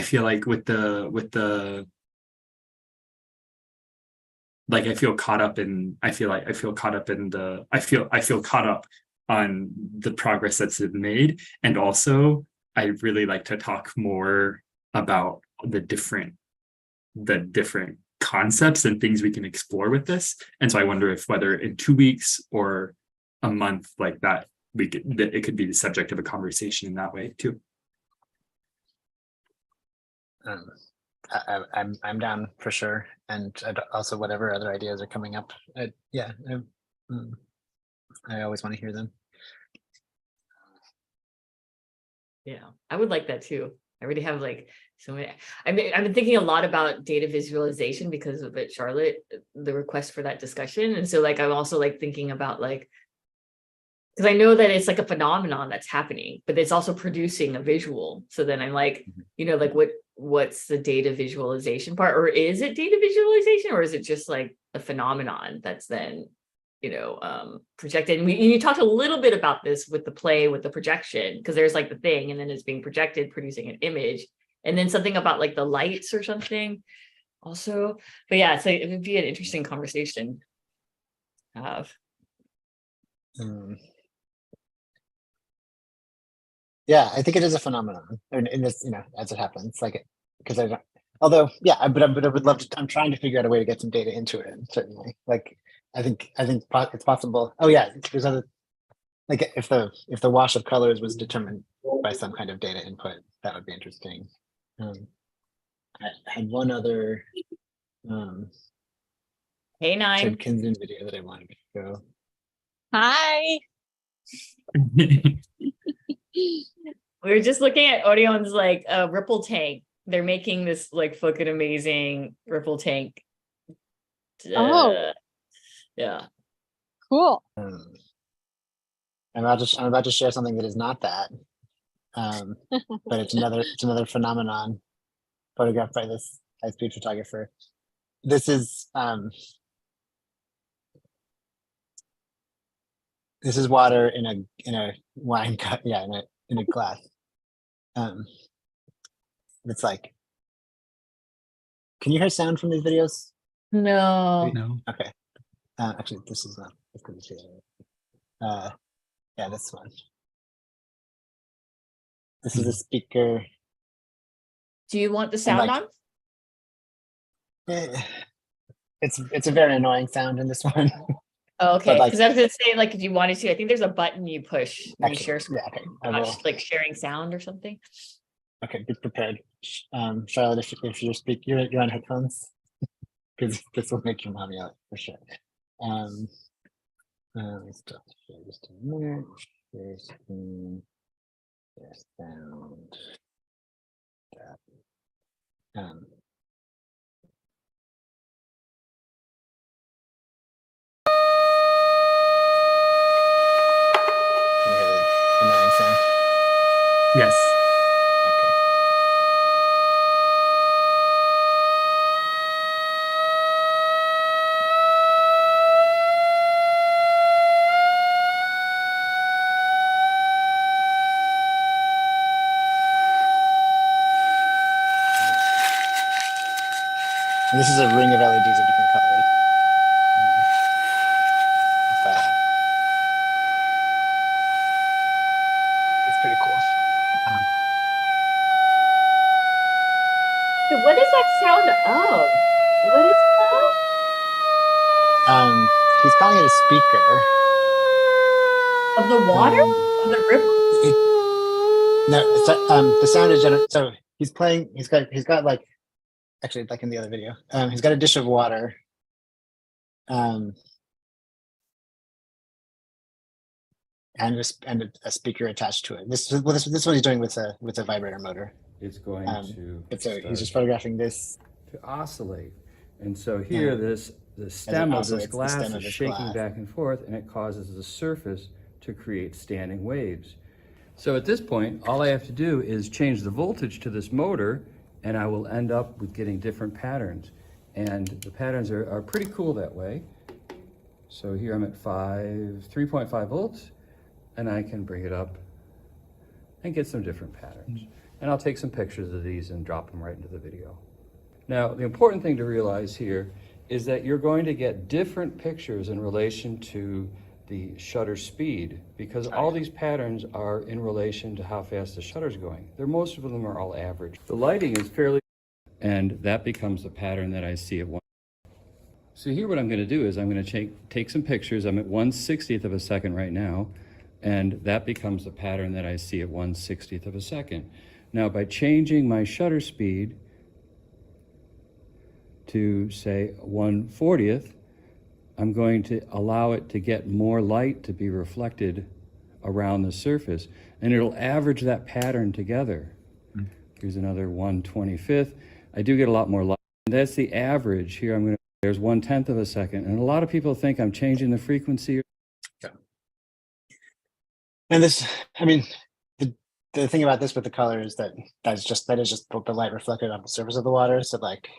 Speaker 2: feel like with the like, I feel caught up on the progress that's been made, and also I'd really like to talk more about the different concepts and things we can explore with this. And so I wonder if whether in 2 weeks or a month like that, it could be the subject of a conversation in that way too.
Speaker 1: I'm down for sure, and also whatever other ideas are coming up. I always want to hear them.
Speaker 3: Yeah, I would like that too. I really have like so many. I've been thinking a lot about data visualization because of it, Charlotte, the request for that discussion. And so like, I'm also like thinking about like, because I know that it's like a phenomenon that's happening, but it's also producing a visual. So then I'm like, like what's the data visualization part? Or is it data visualization, or is it just like a phenomenon that's then, projected? And you talked a little bit about this with the play, with the projection, because there's like the thing, and then it's being projected, producing an image. And then something about like the lights or something also. But yeah, so it would be an interesting conversation to have.
Speaker 1: Yeah, I think it is a phenomenon in this, as it happens, like, because I don't, although, yeah, but I would love to, I'm trying to figure out a way to get some data into it, certainly. Like, I think it's possible. Oh yeah, there's other, like, if the wash of colors was determined by some kind of data input, that would be interesting. I had one other
Speaker 3: Hey, Nine.
Speaker 1: Kinzen video that I wanted to show.
Speaker 5: Hi.
Speaker 3: We were just looking at Odion's like ripple tank. They're making this like fucking amazing ripple tank.
Speaker 5: Oh.
Speaker 3: Yeah.
Speaker 5: Cool.
Speaker 1: I'm about to share something that is not that, but it's another phenomenon photographed by this high-speed photographer. This is water in a wine cup, yeah, in a glass. It's like, can you hear sound from these videos?
Speaker 3: No.
Speaker 2: No.
Speaker 1: Okay. Actually, this is not. Yeah, this one. This is a speaker.
Speaker 3: Do you want the sound
Speaker 1: like-
Speaker 3: on?
Speaker 1: It's a very annoying sound in this one.
Speaker 3: Oh, okay,
Speaker 1: like-
Speaker 3: because I was gonna say, like, if you wanted to, I think there's a button you push when you
Speaker 1: Actually,
Speaker 3: share screen,
Speaker 1: yeah, okay. I will.
Speaker 3: like sharing sound or something.
Speaker 1: Okay, be prepared. Charlotte, if you're on headphones, because this will make your mom yell for sure. Let's stop here just a minute. Share screen. Share sound. Can you hear the annoying sound?
Speaker 2: Yes.
Speaker 1: Okay. And this is a ring of LEDs of different colors. But it's pretty cool.
Speaker 3: So what is that sound of? What is that?
Speaker 1: He's calling it a speaker.
Speaker 3: Of the water? Of the ripple?
Speaker 1: No, the sound is so he's playing. He's got like, actually, like in the other video, he's got a dish of water. And a speaker attached to it. This one he's doing with a vibrator motor.
Speaker 6: It's going to
Speaker 1: But so he's
Speaker 6: start
Speaker 1: just photographing this.
Speaker 6: to oscillate. And so here, the stem of
Speaker 1: oscillates,
Speaker 6: this
Speaker 1: the
Speaker 6: glass
Speaker 1: stem
Speaker 6: is
Speaker 1: of this
Speaker 6: shaking
Speaker 1: glass.
Speaker 6: back and forth, and it causes the surface to create standing waves. So at this point, all I have to do is change the voltage to this motor, and I will end up with getting different patterns. And the patterns are pretty cool that way. So here I'm at 3.5 volts, and I can bring it up and get some different patterns. And I'll take some pictures of these and drop them right into the video. Now, the important thing to realize here is that you're going to get different pictures in relation to the shutter speed, because all these patterns are in relation to how fast the shutter's going. Most of them are all average. The lighting is fairly, and that becomes the pattern that I see at one. So here what I'm going to do is I'm going to take some pictures. I'm at 1/60th of a second right now, and that becomes the pattern that I see at 1/60th of a second. Now, by changing my shutter speed to, say, 1/40th, I'm going to allow it to get more light to be reflected around the surface, and it'll average that pattern together. Here's another 1/25th. I do get a lot more light. And that's the average. Here there's 1/10 of a second, and a lot of people think I'm changing the frequency.
Speaker 1: And this, I mean, the thing about this with the color is that is just the light reflected on the surface of the water. So like,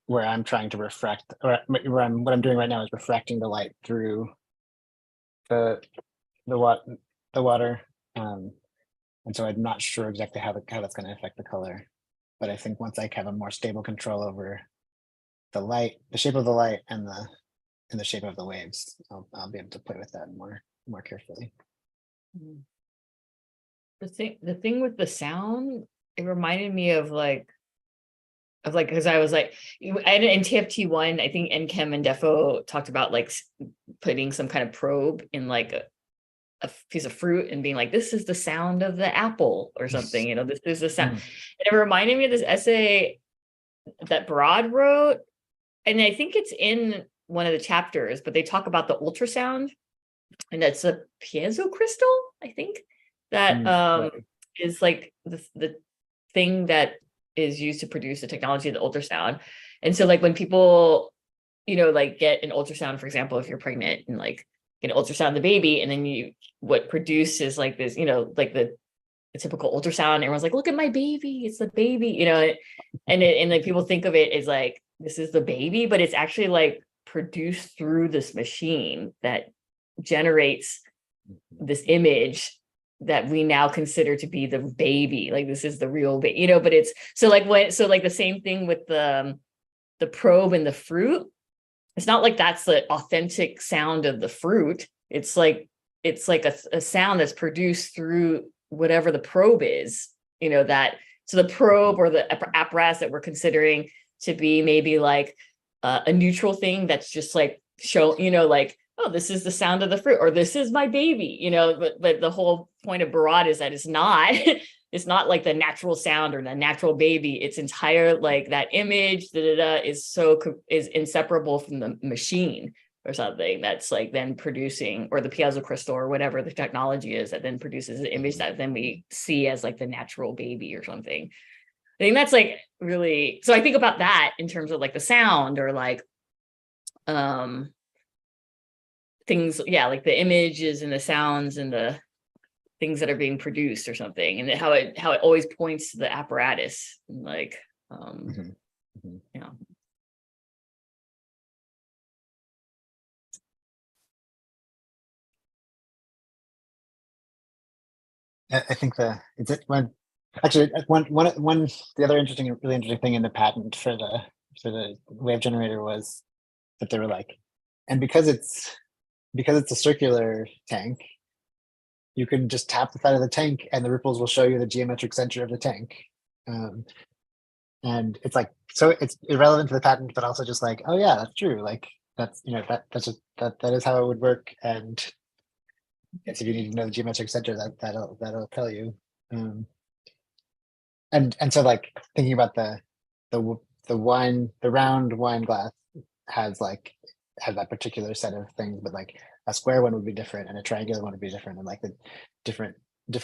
Speaker 1: where I'm trying to refract, or what I'm doing right now is refracting the light through the water. And so I'm not sure exactly how that's going to affect the color. But I think once I have a more stable control over the light, the shape of the light and the shape of the waves, I'll be able to play with that more carefully.
Speaker 3: The thing with the sound, it reminded me of like because I was like, in TFT1, I think NChem and Defo talked about like putting some kind of probe in like a piece of fruit and being like, this is the sound of the apple or something, you know, this is the sound. And it reminded me of this essay that Broad wrote, and I think it's in one of the chapters, but they talk about the ultrasound, and that's a piezo crystal, I think, that
Speaker 1: Right.
Speaker 3: is like the thing that is used to produce the technology of the ultrasound. And so like when people, you know, like get an ultrasound, for example, if you're pregnant and like get an ultrasound of the baby, and then what produces like this, you know, like the typical ultrasound, everyone's like, look at my baby, it's the baby, you know, and like people think of it as like, this is the baby, but it's actually like produced through this machine that generates this image that we now consider to be the baby, like this is the real baby, you know. But it's so like the same thing with the probe and the fruit. It's not like that's the authentic sound of the fruit. It's like a sound that's produced through whatever the probe is, you know, that so the probe or the apparatus that we're considering to be maybe like a neutral thing that's just like show, you know, like, oh, this is the sound of the fruit, or this is my baby, you know. But the whole point of Barad is that it's not it's not like the natural sound or the natural baby. It's entire like that image is inseparable from the machine or something that's like then producing, or the piezo crystal or whatever the technology is that then produces an image that then we see as like the natural baby or something. I think that's like really, so I think about that in terms of like the sound or like things, yeah, like the images and the sounds and the things that are being produced or something, and how it always points to the apparatus, like yeah.
Speaker 1: I think the other really interesting thing in the patent for the wave generator was that they were like, and because it's a circular tank, you can just tap the side of the tank and the ripples will show you the geometric center of the tank. And it's like, so it's irrelevant to the patent, but also just like, oh yeah, that's true. Like that's, you know, that is how it would work. And yes, if you need to know the geometric center, that'll tell you. And so like thinking about the round wine glass has that particular set of things, but like a square one would be different and a triangular one would be different, and like the different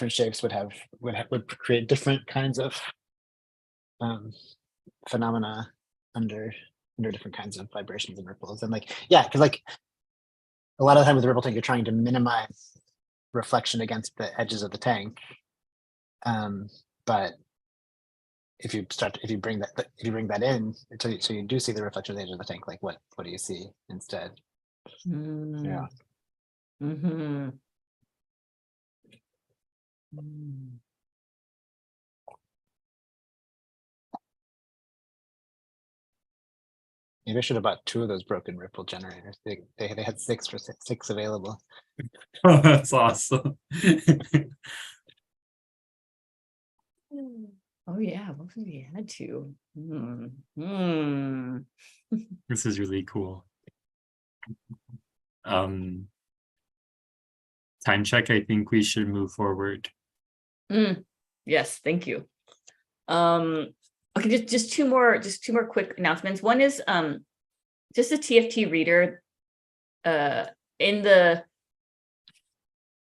Speaker 1: shapes would create different kinds of phenomena under different kinds of vibrations and ripples. And like, yeah, because like a lot of the time with the ripple tank, you're trying to minimize reflection against the edges of the tank. But if you bring that in, so you do see the reflection of the edge of the tank, like what do you see instead? Yeah. Maybe I should have bought 2 of those broken ripple generators. They had 6 available.
Speaker 2: Oh, that's awesome.
Speaker 3: Oh yeah, what if we had to?
Speaker 2: This is really cool. Time check. I think we should move forward.
Speaker 3: Yes, thank you. Okay, just two more quick announcements. One is just a TFT reader in the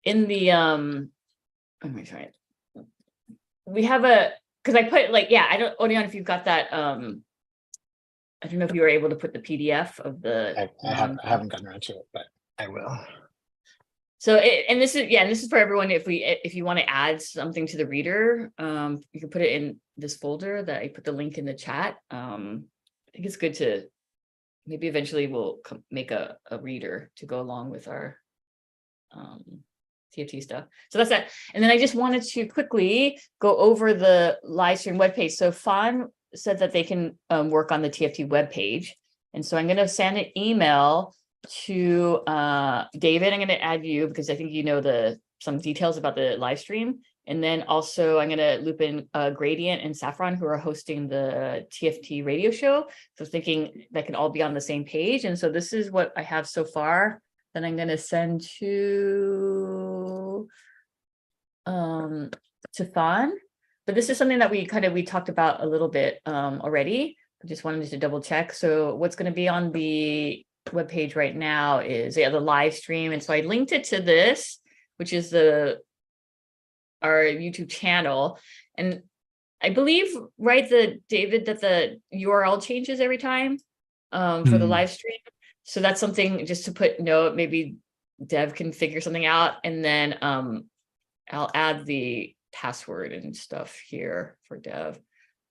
Speaker 3: let me try it. We have because I put like, yeah, I don't, Odion, if you've got that, I don't know if you were able to put the PDF of the.
Speaker 1: I haven't gotten around to it, but I will.
Speaker 3: So and this is for everyone. If you want to add something to the reader, you can put it in this folder that I put the link in the chat. I think it's good to maybe eventually we'll make a reader to go along with our TFT stuff. So that's that. And then I just wanted to quickly go over the live stream webpage. So Fawn said that they can work on the TFT webpage. And so I'm going to send an email to David. I'm going to add you because I think you know some details about the live stream. And then also I'm going to loop in Gradient and Saffron, who are hosting the TFT radio show. So thinking that can all be on the same page. And so this is what I have so far that I'm going to send to Fawn. But this is something that we talked about a little bit already. I just wanted to double check. So what's going to be on the webpage right now is the live stream. And so I linked it to this, which is our YouTube channel. And I believe, right, David, that the URL changes every time for the live stream. So that's something just to put note, maybe Dev can figure something out. And then I'll add the password and stuff here for Dev.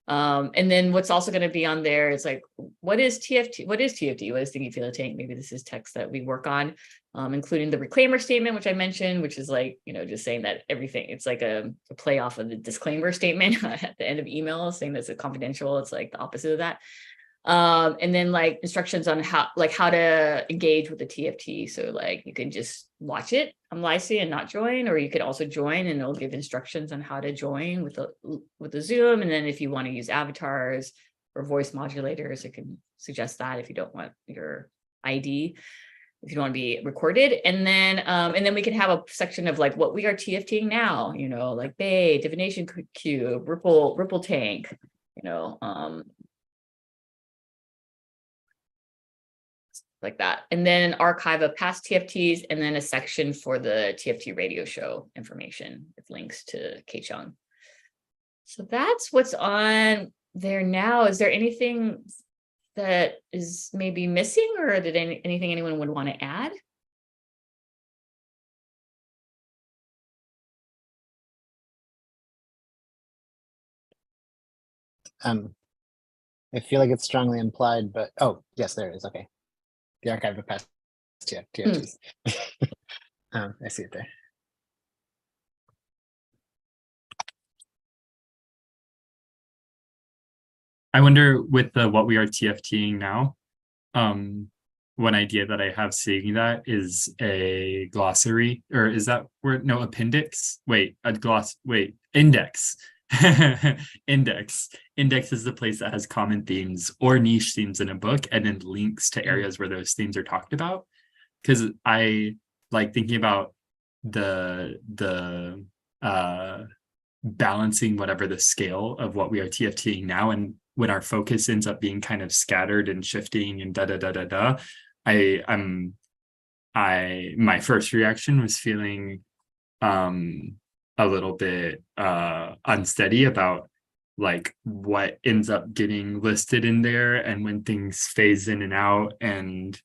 Speaker 3: And then what's also going to be on there is like, what is TFT? What is TFT? What is Thinky Feel a Tank? Maybe this is text that we work on, including the reclaimer statement, which I mentioned, which is like, just saying that everything, it's like a play off of the disclaimer statement at the end of email saying that's a confidential. It's like the opposite of that. And then like instructions on how to engage with the TFT. So like you can just watch it on Livestream and not join, or you could also join and it'll give instructions on how to join with the Zoom. And then if you want to use avatars or voice modulators, it can suggest that if you don't want your ID, if you don't want to be recorded. And then we can have a section of like what we are TFTing now, like BEI, divination cube, ripple tank, like that. And then an archive of past TFTs, and then a section for the TFT radio show information with links to Keichung. So that's what's on there now. Is there anything that is maybe missing, or anything anyone would want to add?
Speaker 1: I feel like it's strongly implied, but oh yes, there it is. Okay. The archive of past TFTs. I see it there.
Speaker 2: I wonder with the what we are TFTing now, one idea that I have seeing that is a glossary, or is that word? No, appendix. Index. Index is the place that has common themes or niche themes in a book, and then links to areas where those themes are talked about. Because I like thinking about the balancing whatever the scale of what we are TFTing now, and when our focus ends up being kind of scattered and shifting and my first reaction was feeling a little bit unsteady about like what ends up getting listed in there, and when things phase in and out, and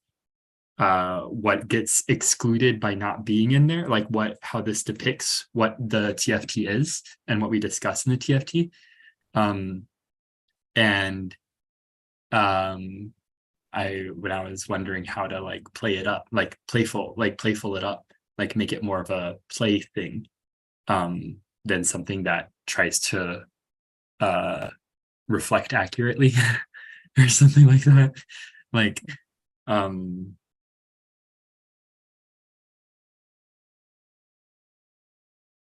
Speaker 2: what gets excluded by not being in there, like how this depicts what the TFT is and what we discuss in the TFT. When I was wondering how to like play it up, like playful it up, like make it more of a play thing than something that tries to reflect accurately or something like that. Like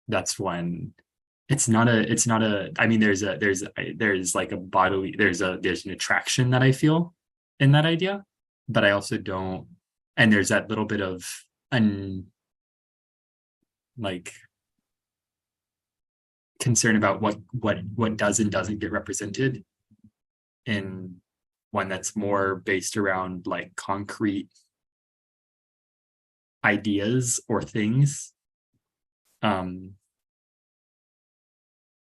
Speaker 2: that's when it's not a I mean there's like a bodily, there's an attraction that I feel in that idea, but I also don't, and there's that little bit of like concern about what does and doesn't get represented in one that's more based around like concrete ideas or things. And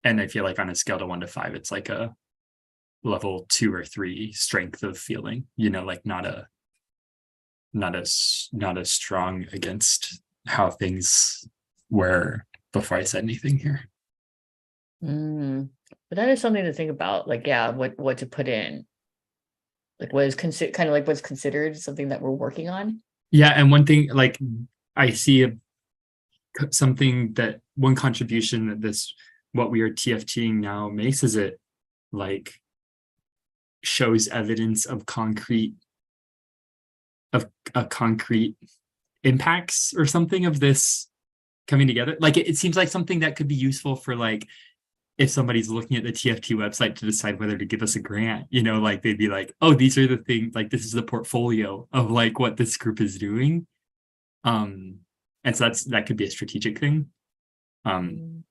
Speaker 2: I feel like on a scale to 1 to 5, it's like a level 2 or 3 strength of feeling, like not as strong against how things were before I said anything here.
Speaker 3: But that is something to think about, like, yeah, what to put in, like what is kind of like what's considered something that we're working on.
Speaker 2: Yeah, and one thing, like I see something that one contribution that this what we are TFTing now makes is it like shows evidence of concrete impacts or something of this coming together. Like it seems like something that could be useful for like if somebody's looking at the TFT website to decide whether to give us a grant, you know, like they'd be like, oh, these are the things, like this is the portfolio of like what this group is doing. And so that could be a strategic thing. And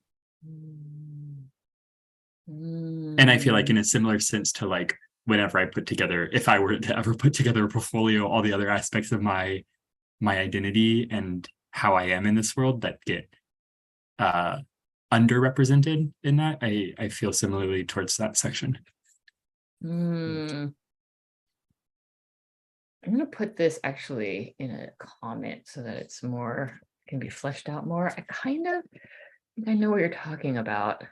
Speaker 2: I feel like in a similar sense to like whenever I put together, if I were to ever put together a portfolio, all the other aspects of my identity and how I am in this world that get underrepresented in that, I feel similarly towards that section.
Speaker 3: I'm gonna put this actually in a comment so that it's more can be fleshed out more. I kind of think I know what you're talking about.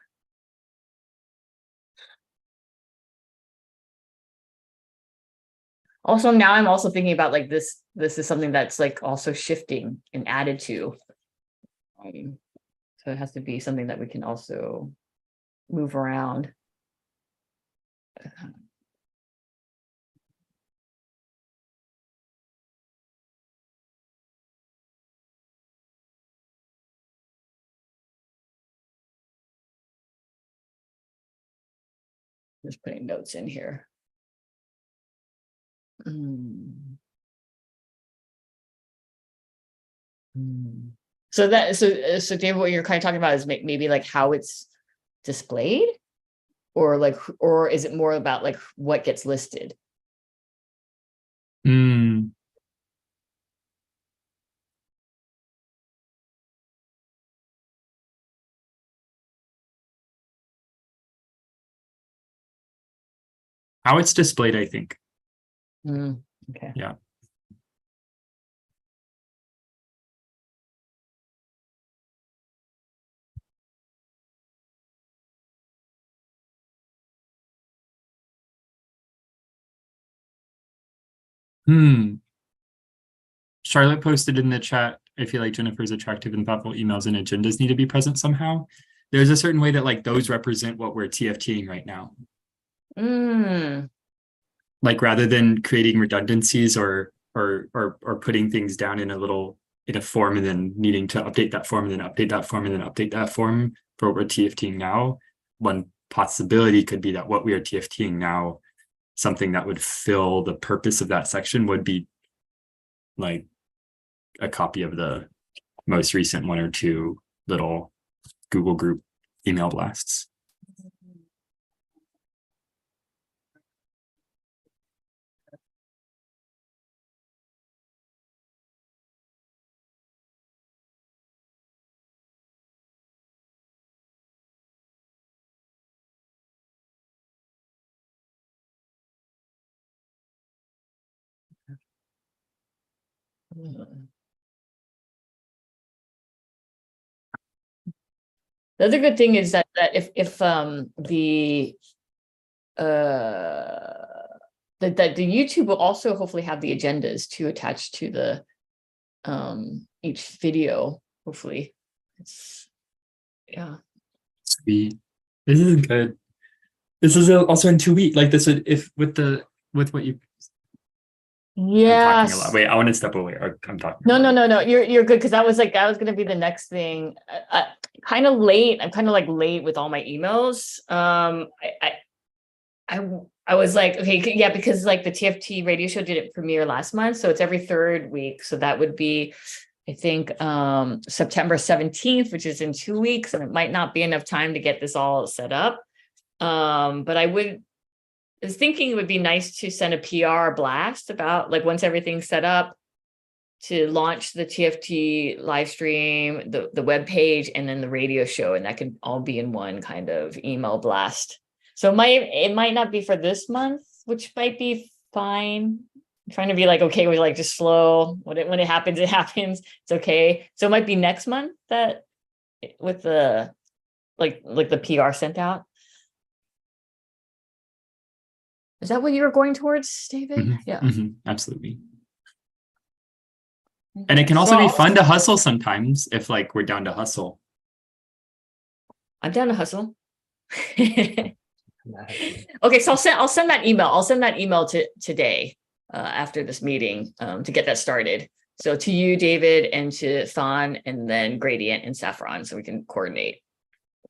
Speaker 3: Also, now I'm also thinking about like this is something that's like also shifting and added to. So it has to be something that we can also move around. Just putting notes in here. So David, what you're kind of talking about is maybe like how it's displayed, or like, or is it more about like what gets listed?
Speaker 2: How it's displayed, I think.
Speaker 3: Okay.
Speaker 2: Yeah. Charlotte posted in the chat, I feel like Jennifer's attractive and thoughtful emails and agendas need to be present somehow. There's a certain way that like those represent what we're TFTing right now. Like rather than creating redundancies or putting things down in a form and then needing to update that form and then update that form and then update that form for what we're TFTing now, one possibility could be that what we are TFTing now, something that would fill the purpose of that section would be like a copy of the most recent 1 or 2 little Google group email blasts.
Speaker 3: The other good thing is that if the YouTube will also hopefully have the agendas to attach to the each video. Hopefully, it's
Speaker 2: Sweet. This is good. This is also in 2 weeks. Like this would with what you.
Speaker 3: Yeah.
Speaker 2: I'm talking a lot. Wait, I want to step away. I'm talking.
Speaker 3: No. You're good because that was going to be the next thing. Kind of late. I'm kind of like late with all my emails. I was like, okay, yeah, because like the TFT radio show didn't premiere last month, so it's every 3rd week. So that would be, I think, September 17th, which is in 2 weeks, and it might not be enough time to get this all set up. But I was thinking it would be nice to send a PR blast about like once everything's set up to launch the TFT live stream, the web page, and then the radio show, and that could all be in one kind of email blast. So it might not be for this month, which might be fine. I'm trying to be like okay with like just slow. When it happens, it happens. It's okay. So it might be next month that with the like the PR sent out. Is that what you were going towards, David? Yeah.
Speaker 2: Absolutely. And it can also be
Speaker 3: So-
Speaker 2: fun to hustle sometimes if like we're down to hustle.
Speaker 3: I'm down to hustle. Okay, so I'll send that email. I'll send that email to today after this meeting to get that started. So to you, David, and to Thon, and then Gradient and Saffron, so we can coordinate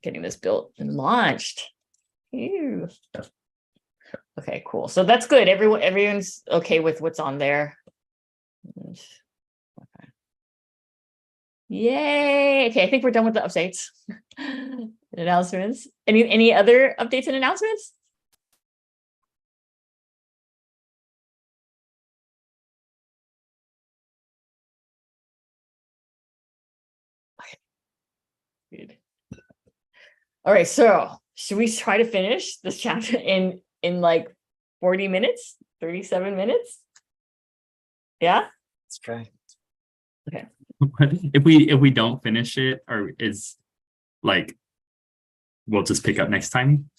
Speaker 3: getting this built and launched. Ew. Okay, cool. So that's good. Everyone's okay with what's on there. Okay. Yay. Okay, I think we're done with the updates. And announcements. Any other updates and announcements? Good. All right, so should we try to finish this chapter in like 40 minutes, 37 minutes? Yeah.
Speaker 1: Let's try.
Speaker 2: If we don't finish it, or is like we'll just pick up next time.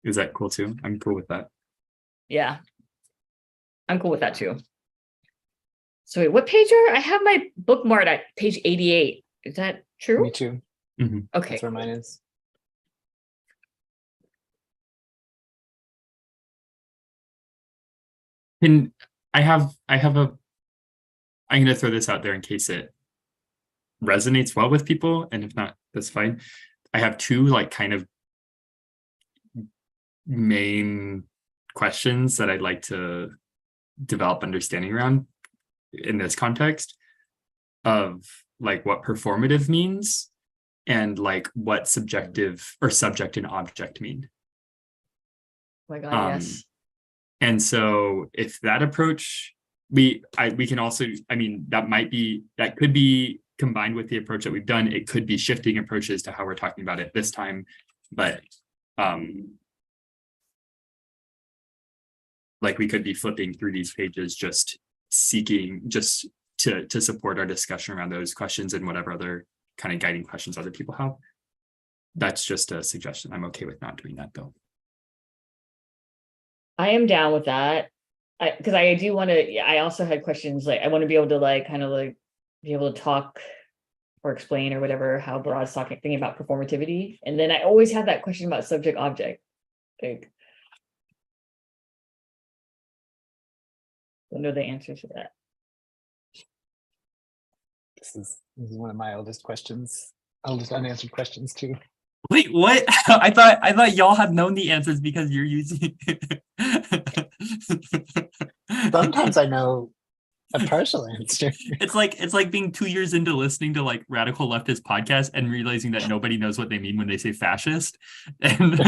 Speaker 2: Is that cool too? I'm cool with that.
Speaker 3: Yeah. I'm cool with that too. So wait, what page are I have my bookmarked at page 88. Is that true?
Speaker 1: Me too.
Speaker 3: Okay.
Speaker 1: That's where mine is.
Speaker 2: And I'm gonna throw this out there in case it resonates well with people, and if not, that's fine. I have two like kind of main questions that I'd like to develop understanding around in this context of like what performative means and like what subjective or subject and object mean.
Speaker 3: Oh my God, yes.
Speaker 2: And so if that approach, we can also, I mean, that could be combined with the approach that we've done. It could be shifting approaches to how we're talking about it this time, but like we could be flipping through these pages, just seeking just to support our discussion around those questions and whatever other kind of guiding questions other people have. That's just a suggestion. I'm okay with not doing that though.
Speaker 3: I am down with that. Because I do want to, I also had questions like I want to be able to like kind of like be able to talk or explain or whatever how Bharat's talking thinking about performativity. And then I always have that question about subject object. Like I know the answer to that.
Speaker 1: This is one of my oldest unanswered questions too.
Speaker 2: Wait, what? I thought y'all had known the answers because you're using
Speaker 1: Sometimes I know a partial answer.
Speaker 2: It's like being 2 years into listening to like radical leftist podcasts and realizing that nobody knows what they mean when they say fascist. And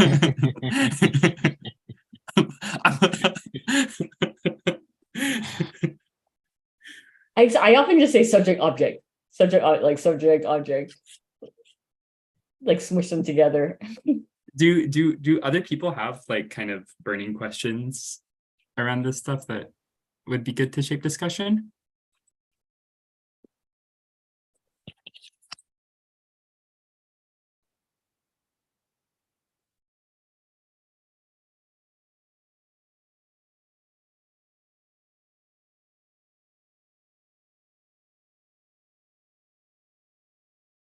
Speaker 3: I often just say subject object object, like smush them together.
Speaker 2: Do other people have like kind of burning questions around this stuff that would be good to shape discussion?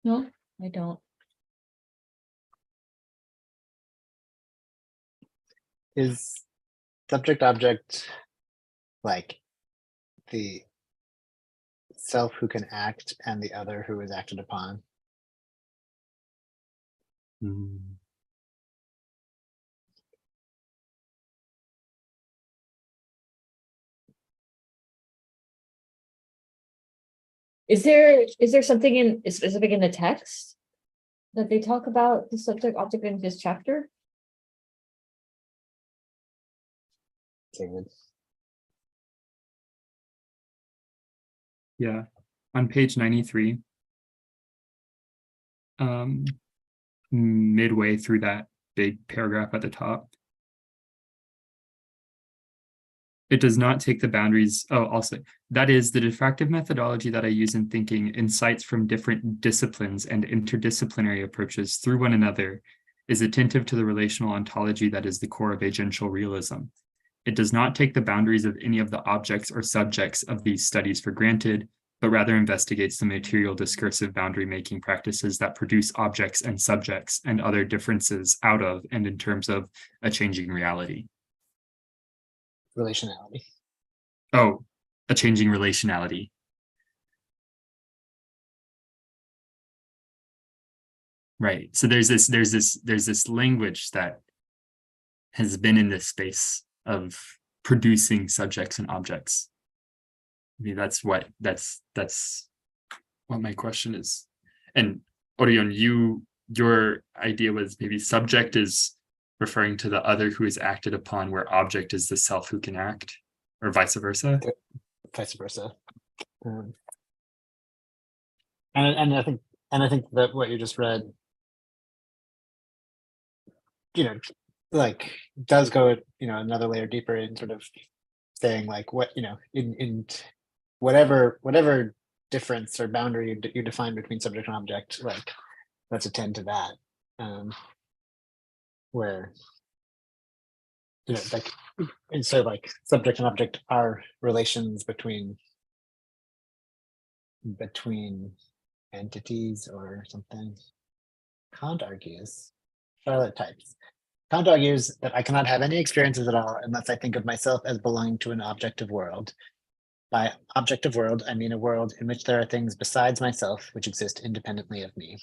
Speaker 3: No, I don't.
Speaker 1: Is subject object like the self who can act and the other who is acted upon?
Speaker 3: Is there something in specific in the text that they talk about the subject object in this chapter?
Speaker 1: David.
Speaker 2: Yeah, on page 93, midway through that big paragraph at the top. It does not take the boundaries. Oh, also, that is the diffractive methodology that I use in thinking insights from different disciplines and interdisciplinary approaches through one another is attentive to the relational ontology that is the core of agential realism. It does not take the boundaries of any of the objects or subjects of these studies for granted, but rather investigates the material discursive boundary making practices that produce objects and subjects and other differences out of and in terms of a changing reality.
Speaker 1: Relationality.
Speaker 2: Oh, a changing relationality. Right. So there's this language that has been in this space of producing subjects and objects. I mean, that's what my question is. And Orion, your idea was maybe subject is referring to the other who is acted upon, where object is the self who can act, or vice versa.
Speaker 1: Vice versa. And I think that what you just read, like does go, another layer deeper in sort of saying like what, in whatever difference or boundary you define between subject and object, like let's attend to that. Where, like, and so like subject and object are relations between entities or something. Kant argues, Charlotte types. Kant argues that I cannot have any experiences at all unless I think of myself as belonging to an objective world. By objective world, I mean a world in which there are things besides myself which exist independently of me.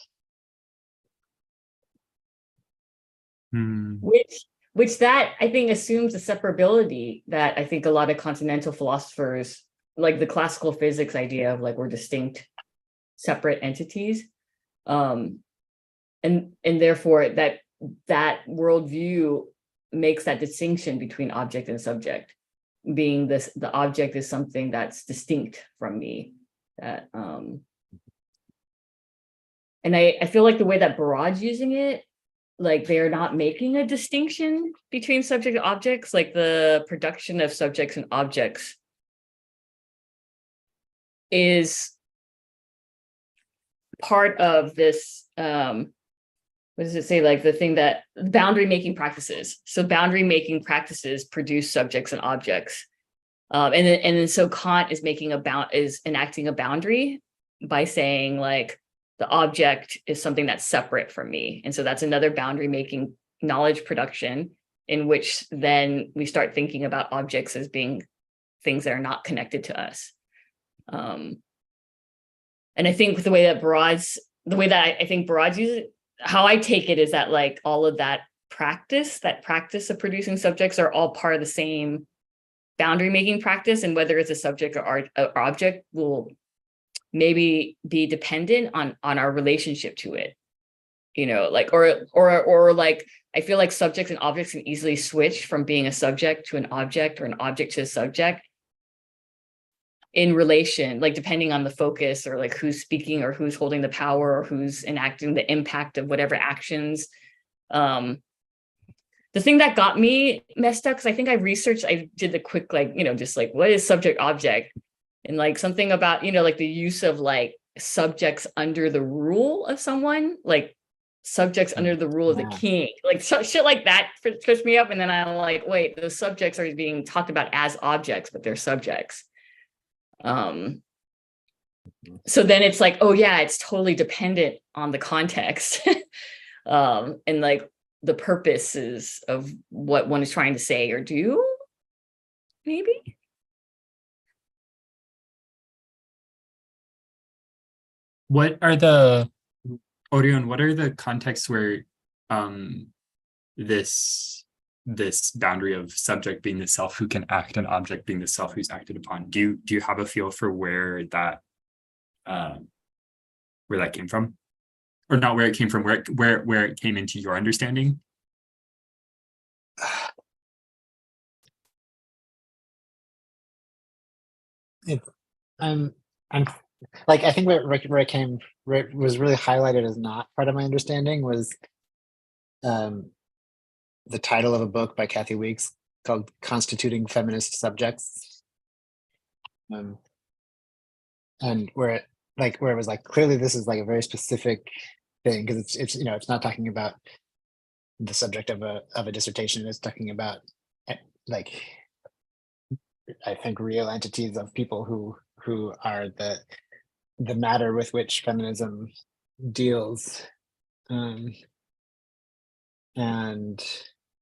Speaker 3: Which that I think assumes a separability that I think a lot of continental philosophers, like the classical physics idea of like we're distinct, separate entities, and therefore that worldview makes that distinction between object and subject, being the object is something that's distinct from me. That and I feel like the way that Barad's using it, like they're not making a distinction between subject and objects, like the production of subjects and objects is part of this, what does it say? Like the thing that boundary making practices. So boundary making practices produce subjects and objects. And then so Kant is enacting a boundary by saying like the object is something that's separate from me. And so that's another boundary making knowledge production in which then we start thinking about objects as being things that are not connected to us. And I think the way that I think Barad's uses it, how I take it is that like all of that practice of producing subjects are all part of the same boundary making practice, and whether it's a subject or object will maybe be dependent on our relationship to it, like or like I feel like subjects and objects can easily switch from being a subject to an object or an object to a subject in relation, like depending on the focus or like who's speaking or who's holding the power or who's enacting the impact of whatever actions. The thing that got me messed up, because I think I did the quick, like, just like what is subject object, and like something about, like the use of like subjects under the rule of someone, like subjects under the rule of the king, like shit like that pushed me up. And then I'm like, wait, those subjects are being talked about as objects, but they're subjects. So then it's like, oh yeah, it's totally dependent on the context and like the purposes of what one is trying to say or do, maybe.
Speaker 2: What are the contexts where this boundary of subject being the self who can act and object being the self who's acted upon? Do you have a feel for where that came from? Or not where it came from, where it came into your understanding?
Speaker 1: I'm like, I think where it was really highlighted as not part of my understanding was the title of a book by Kathy Weeks called Constituting Feminist Subjects. And where it was like, clearly this is like a very specific thing, because it's not talking about the subject of a dissertation. It's talking about like I think, real entities of people who are the matter with which feminism deals. And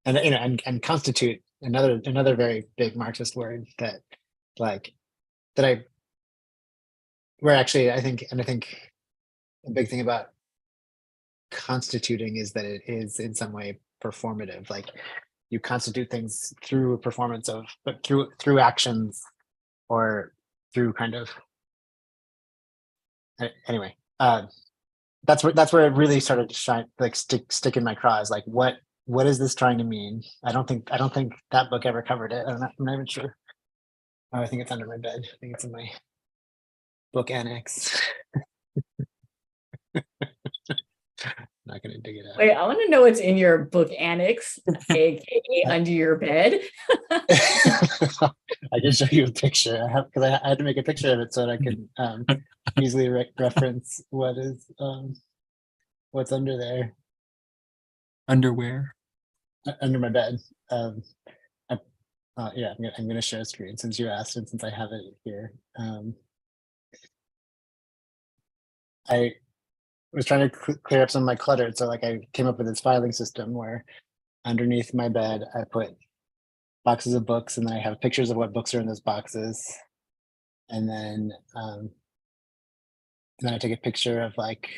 Speaker 1: you know, and constitute another very big Marxist word that like that I where actually I think a big thing about constituting is that it is in some way performative. Like you constitute things through a performance of, but through actions or through kind of anyway. That's where it really started to shine, like stick in my craw. Is like what is this trying to mean? I don't think that book ever covered it. I'm not even sure. Oh, I think it's under my bed. I think it's in my book annex. Not gonna dig it out.
Speaker 3: Wait, I want to know what's in your book annex, aka under your bed.
Speaker 1: I can show you a picture. I have, because I had to make a picture of it so that I could easily reference what is what's under there.
Speaker 2: Underwear.
Speaker 1: Under my bed. Yeah, I'm gonna share a screen since you asked and since I have it here. I was trying to clear up some of my clutter, so like I came up with this filing system where underneath my bed I put boxes of books, and then I have pictures of what books are in those boxes, and then I take a picture of like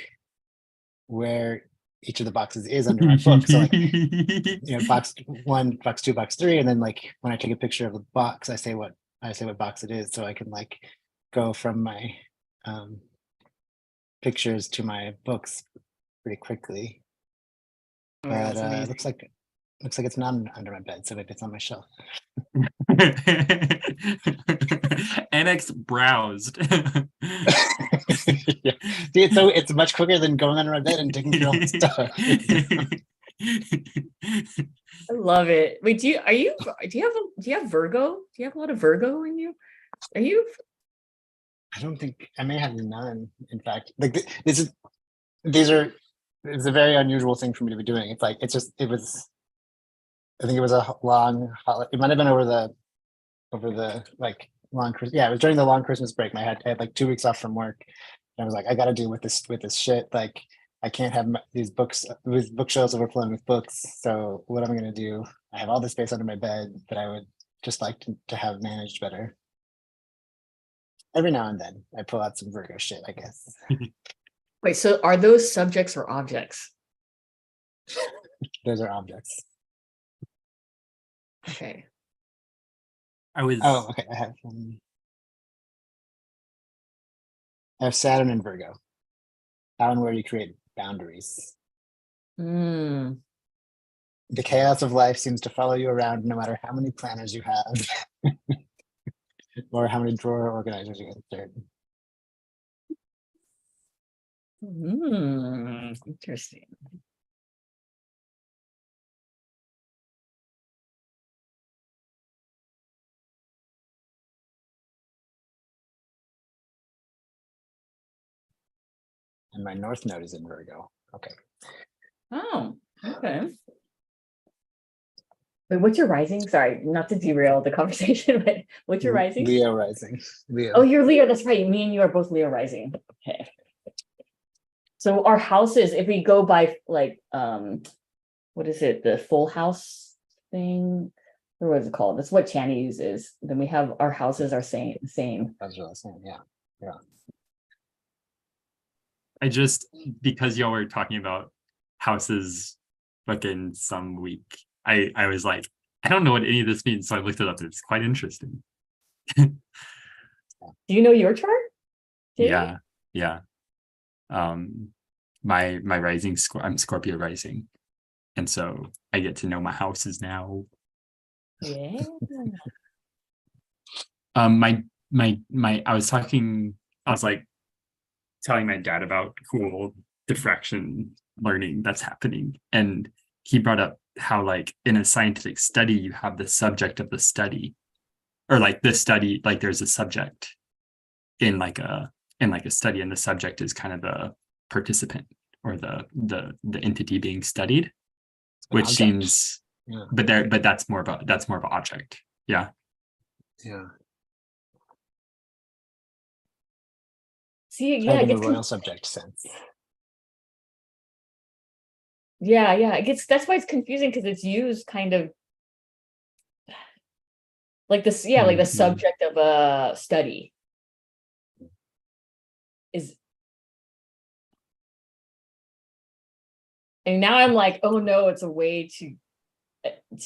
Speaker 1: where each of the boxes is under my book. So like, you know, box 1, box 2, box 3, and then like when I take a picture of the box, I say what box it is, so I can like go from my pictures to my books pretty quickly.
Speaker 3: Oh my God,
Speaker 1: But
Speaker 3: that's amazing.
Speaker 1: looks like it's not under my bed, so maybe it's on my shelf.
Speaker 2: Annex browsed.
Speaker 1: Yeah. See, it's much quicker than going under my bed and digging through all the stuff.
Speaker 3: I love it. Wait, do you have Virgo? Do you have a lot of Virgo in you? Are you?
Speaker 1: I don't think I may have none. In fact, like it's a very unusual thing for me to be doing. It's like I think it was a long holiday. It might have been over the like long Christmas. Yeah, it was during the long Christmas break. I had like 2 weeks off from work. And I was like, I got to deal with this shit. Like, I can't have these bookshelves overflowing with books. So what am I going to do? I have all this space under my bed that I would just like to have managed better. Every now and then, I pull out some Virgo shit, I guess.
Speaker 3: Wait, so are those subjects or objects?
Speaker 1: Those are objects.
Speaker 3: Okay.
Speaker 1: Oh, okay. I have Saturn and Virgo. That one where you create boundaries.
Speaker 3: Mm.
Speaker 1: The chaos of life seems to follow you around no matter how many planners you have or how many drawer organizers you insert.
Speaker 3: Interesting.
Speaker 1: And my North Node is in Virgo. Okay.
Speaker 3: Oh, okay. Wait, what's your rising? Sorry, not to derail the conversation, but what's your rising?
Speaker 1: Leo rising. Leo.
Speaker 3: Oh, you're Leo. That's right. Me and you are both Leo rising. Okay. So our houses, if we go by like, what is it? The full house thing? Or what is it called? That's what Channy uses. Then we have our houses are same.
Speaker 1: That's what I was saying. Yeah. Yeah.
Speaker 2: I just, because y'all were talking about houses fucking some week, I was like, I don't know what any of this means. So I looked it up. It's quite interesting.
Speaker 3: Do you know your chart?
Speaker 2: Yeah. My rising, I'm Scorpio rising. And so I get to know my houses now.
Speaker 3: Yeah.
Speaker 2: I was like telling my dad about cool diffraction learning that's happening. And he brought up how like in a scientific study, you have the subject of the study, or like the study, like there's a subject in like a study, and the subject is kind of the participant or the entity being studied, which seems, but that's more of an object. Yeah.
Speaker 1: Yeah.
Speaker 3: See,
Speaker 1: Kind
Speaker 3: yeah,
Speaker 1: of
Speaker 3: it
Speaker 1: in the
Speaker 3: gets
Speaker 1: royal subject sense.
Speaker 3: yeah, it gets that's why it's confusing because it's used kind of like this, yeah, like the
Speaker 2: Mhm.
Speaker 3: subject of a study is. And now I'm like, oh no, it's a way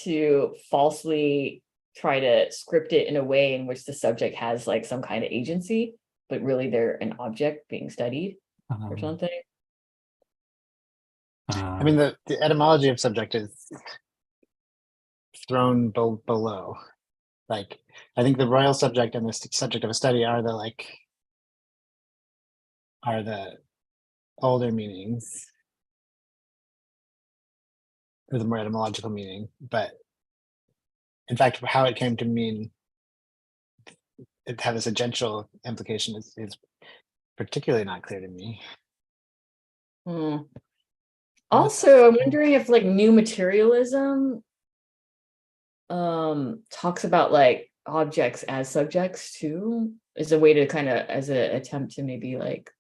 Speaker 3: to falsely try to script it in a way in which the subject has like some kind of agency, but really they're an object being studied or something.
Speaker 1: I mean, the etymology of subject is thrown below. Like, I think the royal subject and the subject of a study are the older meanings, or the more etymological meaning. But in fact, how it came to mean it have this agential implication is particularly not clear to me.
Speaker 3: Hmm. Also, I'm wondering if like new materialism talks about like objects as subjects too, is a way to kind of as an attempt to maybe like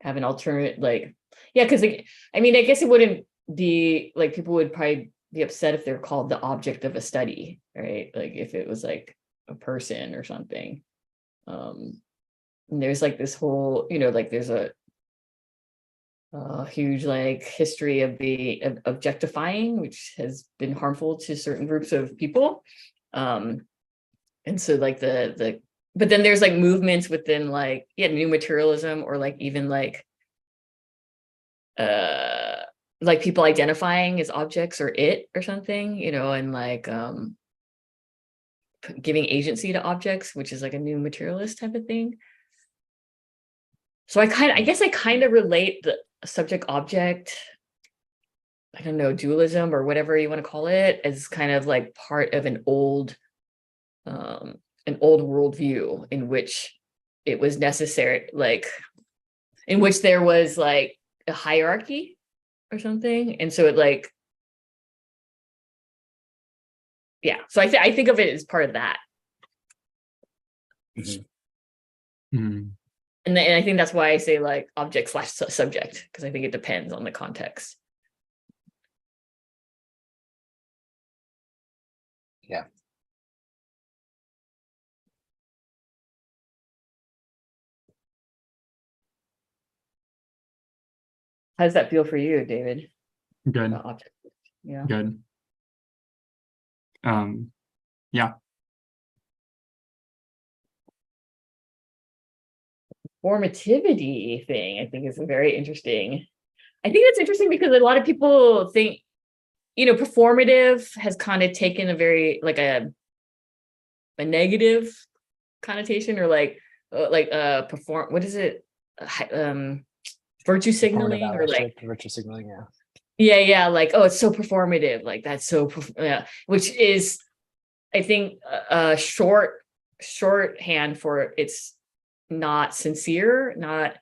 Speaker 3: have an alternate like, yeah, because I mean I guess it wouldn't be like people would probably be upset if they're called the object of a study, right? Like if it was like a person or something. And there's like this whole, like there's a huge like history of the objectifying, which has been harmful to certain groups of people. And so like the but then there's like movements within like, yeah, new materialism, or like even like people identifying as objects or it or something, and like giving agency to objects, which is like a new materialist type of thing. So I guess I kind of relate the subject object, I don't know, dualism or whatever you want to call it, as kind of like part of an old worldview in which it was necessary, like in which there was like a hierarchy or something. And so it like, yeah, so I think of it as part of that.
Speaker 2: Mhm.
Speaker 3: And I think that's why I say like object / subject, because I think it depends on the context.
Speaker 1: Yeah.
Speaker 3: How does that feel for you, David?
Speaker 2: Good.
Speaker 3: The object. Yeah.
Speaker 2: Good. Yeah.
Speaker 3: Formativity thing, I think, is very interesting. I think that's interesting because a lot of people think, performative has kind of taken a very like a negative connotation, or like perform, what is it? Virtue signaling, or like
Speaker 1: virtue signaling, yeah.
Speaker 3: Yeah, like, oh, it's so performative, like that's so yeah, which is, I think, a shorthand for it's not sincere,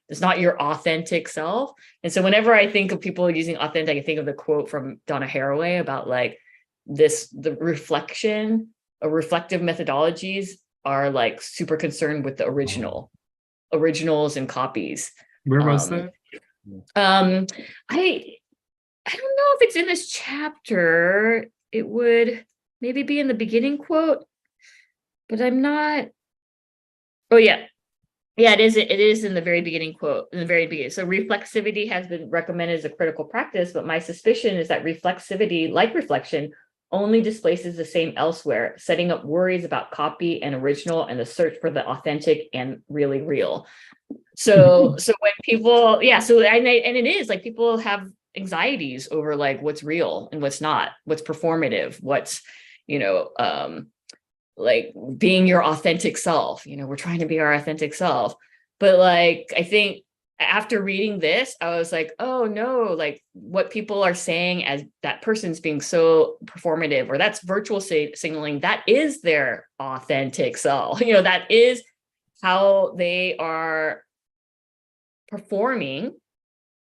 Speaker 3: it's not your authentic self. And so whenever I think of people using authentic, I think of the quote from Donna Haraway about like the reflective methodologies are like super concerned with the originals and copies.
Speaker 2: Where was that?
Speaker 3: I don't know if it's in this chapter. It would maybe be in the beginning quote, but I'm not. Oh yeah. Yeah, it is. It is in the very beginning quote, in the very beginning. So reflexivity has been recommended as a critical practice, but my suspicion is that reflexivity, like reflection, only displaces the same elsewhere, setting up worries about copy and original and the search for the authentic and really real. So when people, yeah, and it is like people have anxieties over like what's real and what's not, what's performative, what's, like being your authentic self. We're trying to be our authentic self. But like, I think after reading this, I was like, oh no, like what people are saying as that person's being so performative, or that's virtual signaling, that is their authentic self. That is how they are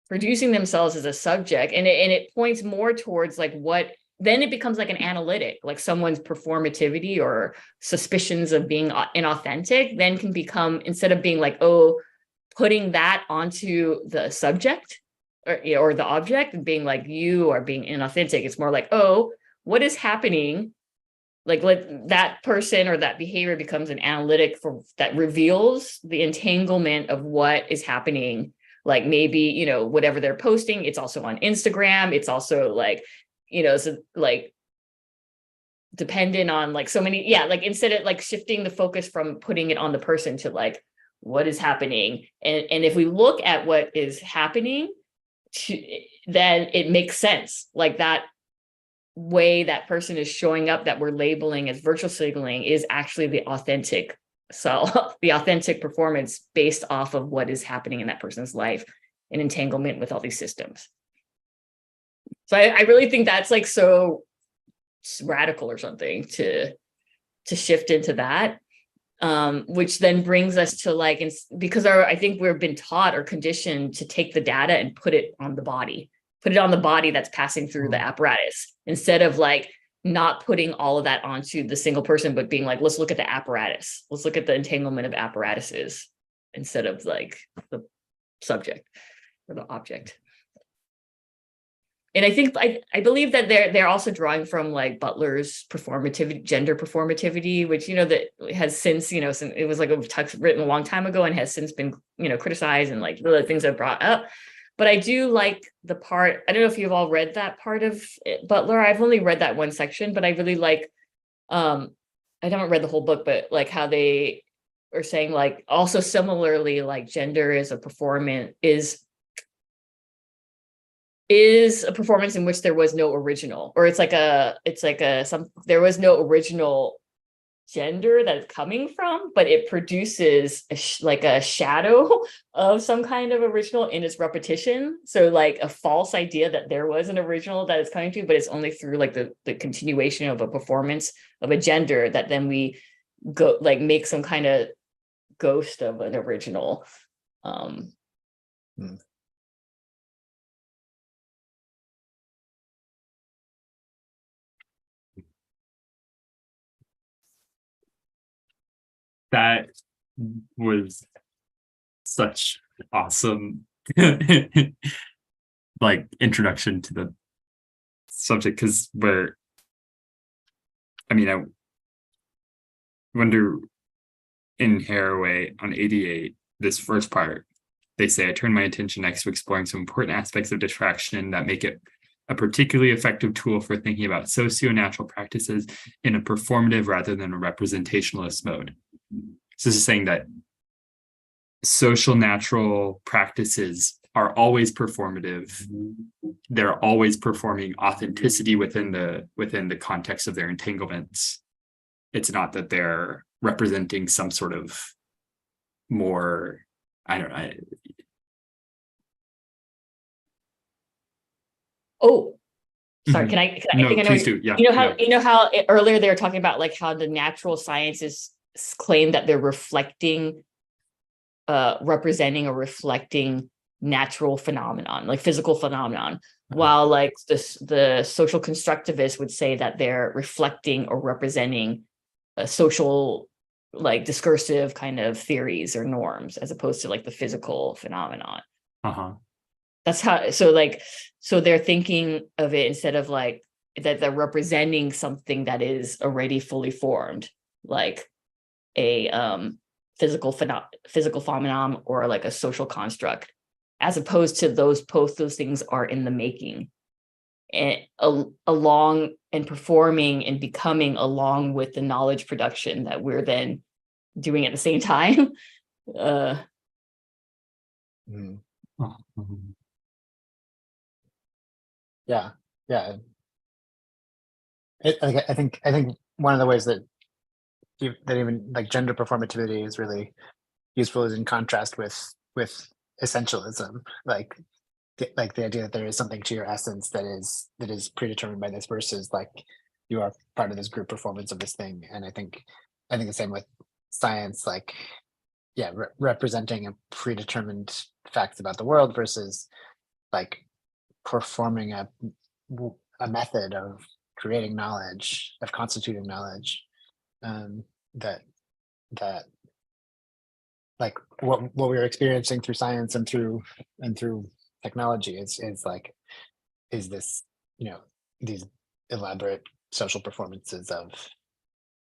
Speaker 3: producing themselves as a subject. And it points more towards like what then it becomes like an analytic, like someone's performativity or suspicions of being inauthentic then can become, instead of being like, oh, putting that onto the subject or the object and being like, you are being inauthentic. It's more like, oh, what is happening? Like let that person or that behavior becomes an analytic for that reveals the entanglement of what is happening. Like maybe, you know, whatever they're posting, it's also on Instagram. It's also like, you know, so like dependent on like so many, yeah, like instead of like shifting the focus from putting it on the person to like what is happening. And if we look at what is happening, then it makes sense. Like that way that person is showing up that we're labeling as virtual signaling is actually the authentic self, the authentic performance based off of what is happening in that person's life in entanglement with all these systems. So I really think that's like so radical or something to shift into that, which then brings us to like, because I think we've been taught or conditioned to take the data and put it on the body that's passing through the apparatus, instead of like not putting all of that onto the single person, but being like, let's look at the apparatus. Let's look at the entanglement of apparatuses instead of like the subject or the object. And I think I believe that they're also drawing from like Butler's performativity, gender performativity, which, you know, that has since, you know, it was like a text written a long time ago and has since been, you know, criticized and like the things I've brought up. But I do like the part, I don't know if you've all read that part of Butler. I've only read that one section, but I really like, I haven't read the whole book, but like how they are saying like also similarly, like gender is a performance, is a performance in which there was no original, or there was no original gender that it's coming from, but it produces like a shadow of some kind of original in its repetition. So like a false idea that there was an original that it's coming to, but it's only through like the continuation of a performance of a gender that then we go like make some kind of ghost of an original.
Speaker 2: That was such awesome like introduction to the subject, because I wonder in Haraway on 88, this first part, they say, I turn my attention next to exploring some important aspects of distraction that make it a particularly effective tool for thinking about socio-natural practices in a performative rather than a representationalist mode. So this is saying that social natural practices are always performative. They're always performing authenticity within the context of their entanglements. It's not that they're representing some sort of more, I don't know.
Speaker 3: Oh, sorry. Can I?
Speaker 2: No,
Speaker 3: think I know
Speaker 2: please do. Yeah.
Speaker 3: You know how earlier they were talking about like how the natural sciences claim that they're reflecting, representing or reflecting natural phenomenon, like physical phenomenon, while like the social constructivists would say that they're reflecting or representing a social, like discursive kind of theories or norms, as opposed to like the physical phenomenon. That's how, so they're thinking of it instead of like that they're representing something that is already fully formed, like a physical phenomenon or like a social construct, as opposed to both those things are in the making and along and performing and becoming along with the knowledge production that we're then doing at the same time.
Speaker 1: Yeah. I think one of the ways that even like gender performativity is really useful is in contrast with essentialism, like the idea that there is something to your essence that is predetermined by this, versus like you are part of this group performance of this thing. And I think the same with science, like representing a predetermined facts about the world versus like performing a method of creating knowledge, of constituting knowledge, that like what we're experiencing through science and through technology is this, you know, these elaborate social performances of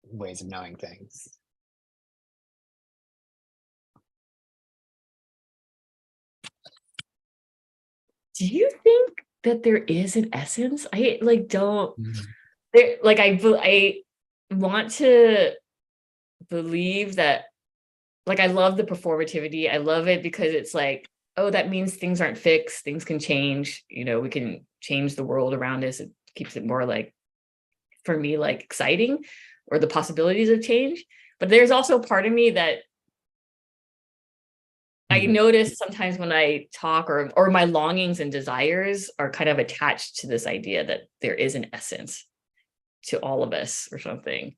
Speaker 1: ways of knowing things.
Speaker 3: Do you think that there is an essence? I like don't
Speaker 2: Mm.
Speaker 3: there like I want to believe that, like, I love the performativity. I love it because it's like, oh, that means things aren't fixed, things can change, you know, we can change the world around us. It keeps it more like, for me, like exciting, or the possibilities of change. But there's also part of me that I notice sometimes when I talk, or my longings and desires are kind of attached to this idea that there is an essence to all of us or something.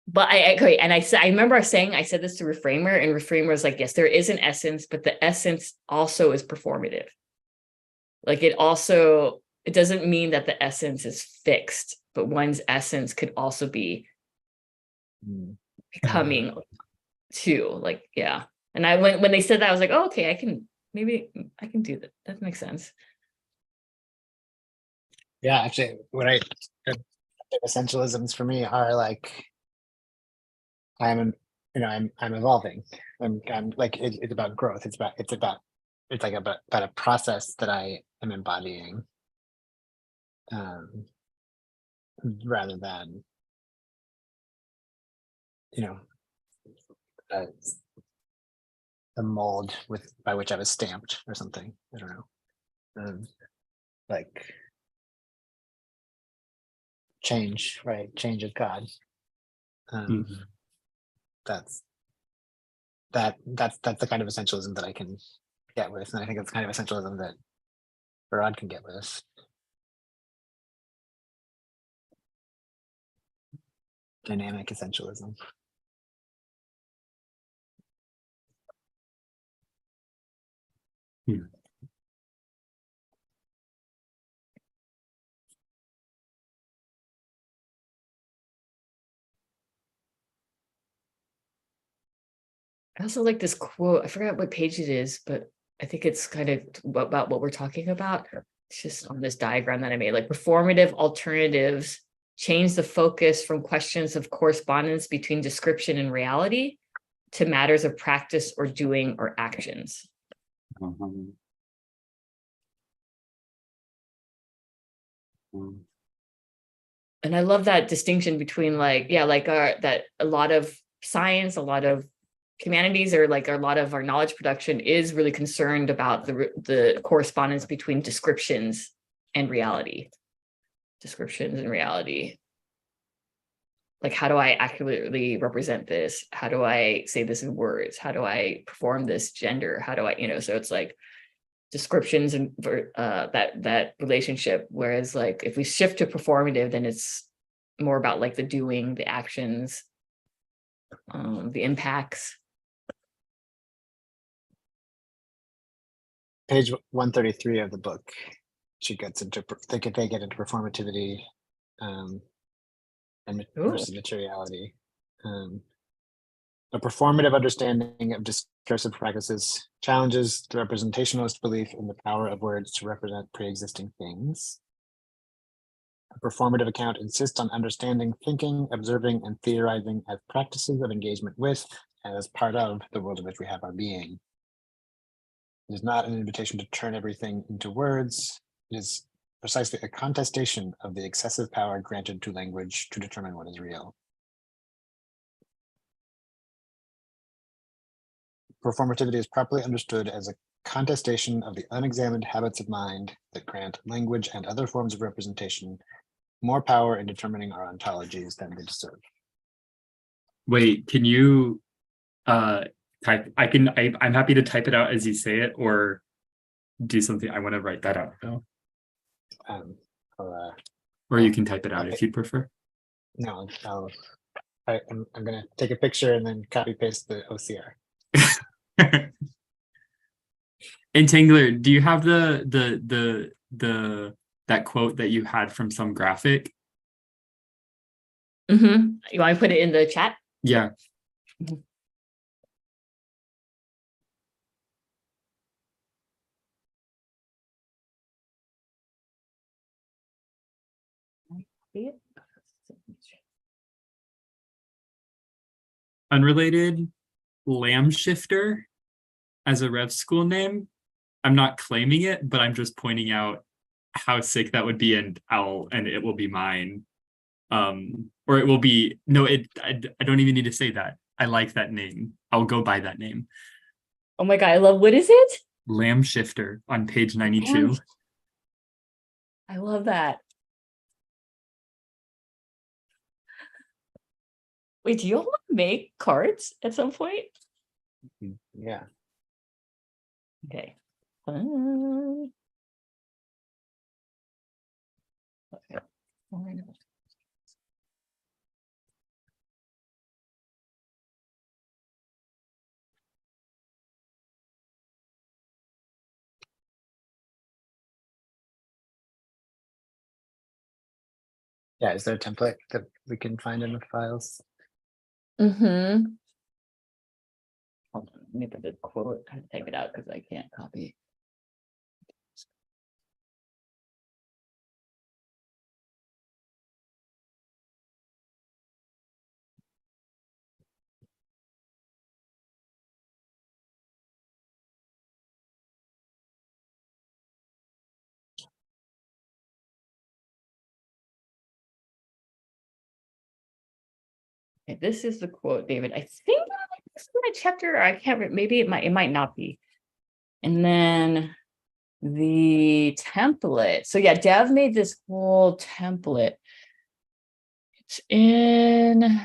Speaker 3: But okay, and I remember I said this to Reframer, and Reframer was like, yes, there is an essence, but the essence also is performative. Like it doesn't mean that the essence is fixed, but one's essence could also be becoming too. Like, yeah. And when they said that, I was like, oh, okay, I can do that. That makes sense.
Speaker 1: Yeah, actually, essentialisms for me are like, I'm evolving. I'm like, it's about growth. It's like about a process that I am embodying, rather than, you know, the mold by which I was stamped or something. I don't know. Like change, right? Change of God. That's the kind of essentialism that I can get with, and I think it's kind of essentialism that Barad can get with. Dynamic essentialism.
Speaker 3: I also like this quote. I forgot what page it is, but I think it's kind of about what we're talking about. It's just on this diagram that I made, like performative alternatives change the focus from questions of correspondence between description and reality to matters of practice or doing or actions. And I love that distinction between like, yeah, like that a lot of science, a lot of humanities, or like a lot of our knowledge production is really concerned about the correspondence between descriptions and reality. Descriptions and reality. Like, how do I accurately represent this? How do I say this in words? How do I perform this gender? How do I, you know, so it's like descriptions and that relationship. Whereas like if we shift to performative, then it's more about like the doing, the actions, the impacts.
Speaker 1: Page 133 of the book, she gets into they get into performativity, and versus materiality. A performative understanding of discursive practices challenges the representationalist belief in the power of words to represent pre-existing things. A performative account insists on understanding, thinking, observing, and theorizing as practices of engagement with and as part of the world in which we have our being. It is not an invitation to turn everything into words. It is precisely a contestation of the excessive power granted to language to determine what is real. Performativity is properly understood as a contestation of the unexamined habits of mind that grant language and other forms of representation more power in determining our ontologies than they deserve.
Speaker 2: Wait, can you type? I'm happy to type it out as you say it, or do something. I want to write that out though. Or you can type it out if you'd prefer.
Speaker 1: No, I'm gonna take a picture and then copy paste the OCR.
Speaker 2: Tangler, do you have that quote that you had from some graphic?
Speaker 3: You want to put it in the chat?
Speaker 2: Yeah. Unrelated, Lamb Shifter as a rev school name. I'm not claiming it, but I'm just pointing out how sick that would be, and it will be mine. Or it will be I don't even need to say that. I like that name. I'll go by that name.
Speaker 3: Oh my god, I love, what is it?
Speaker 2: Lamb Shifter on page 92.
Speaker 3: I love that. Wait, do you all make cards at some point?
Speaker 1: Yeah.
Speaker 3: Okay. Okay.
Speaker 1: Yeah, is there a template that we can find in the files?
Speaker 3: Hold on, let me put the quote, kind of type it out because I can't copy. Okay, this is the quote, David. I think it's in a chapter, or I can't remember. Maybe it might not be. And then the template. So yeah, Dev made this whole template. It's in.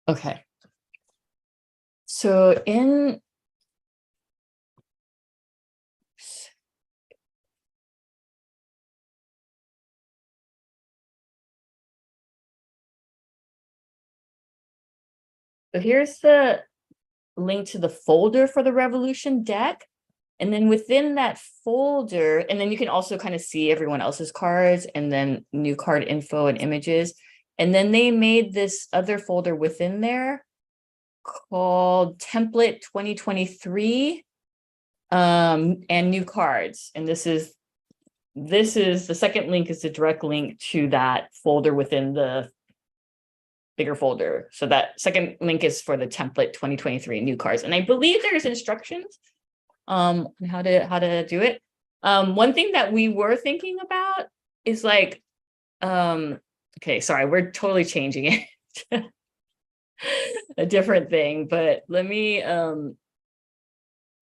Speaker 3: Okay. So here's the link to the folder for the Revolution deck. And then within that folder, and then you can also kind of see everyone else's cards and then new card info and images. And then they made this other folder within there called Template 2023 and new cards. And this is the second link is the direct link to that folder within the bigger folder. So that second link is for the Template 2023 new cards. And I believe there's instructions on how to do it. One thing that we were thinking about is like, okay, sorry, we're totally changing it. A different thing, but let me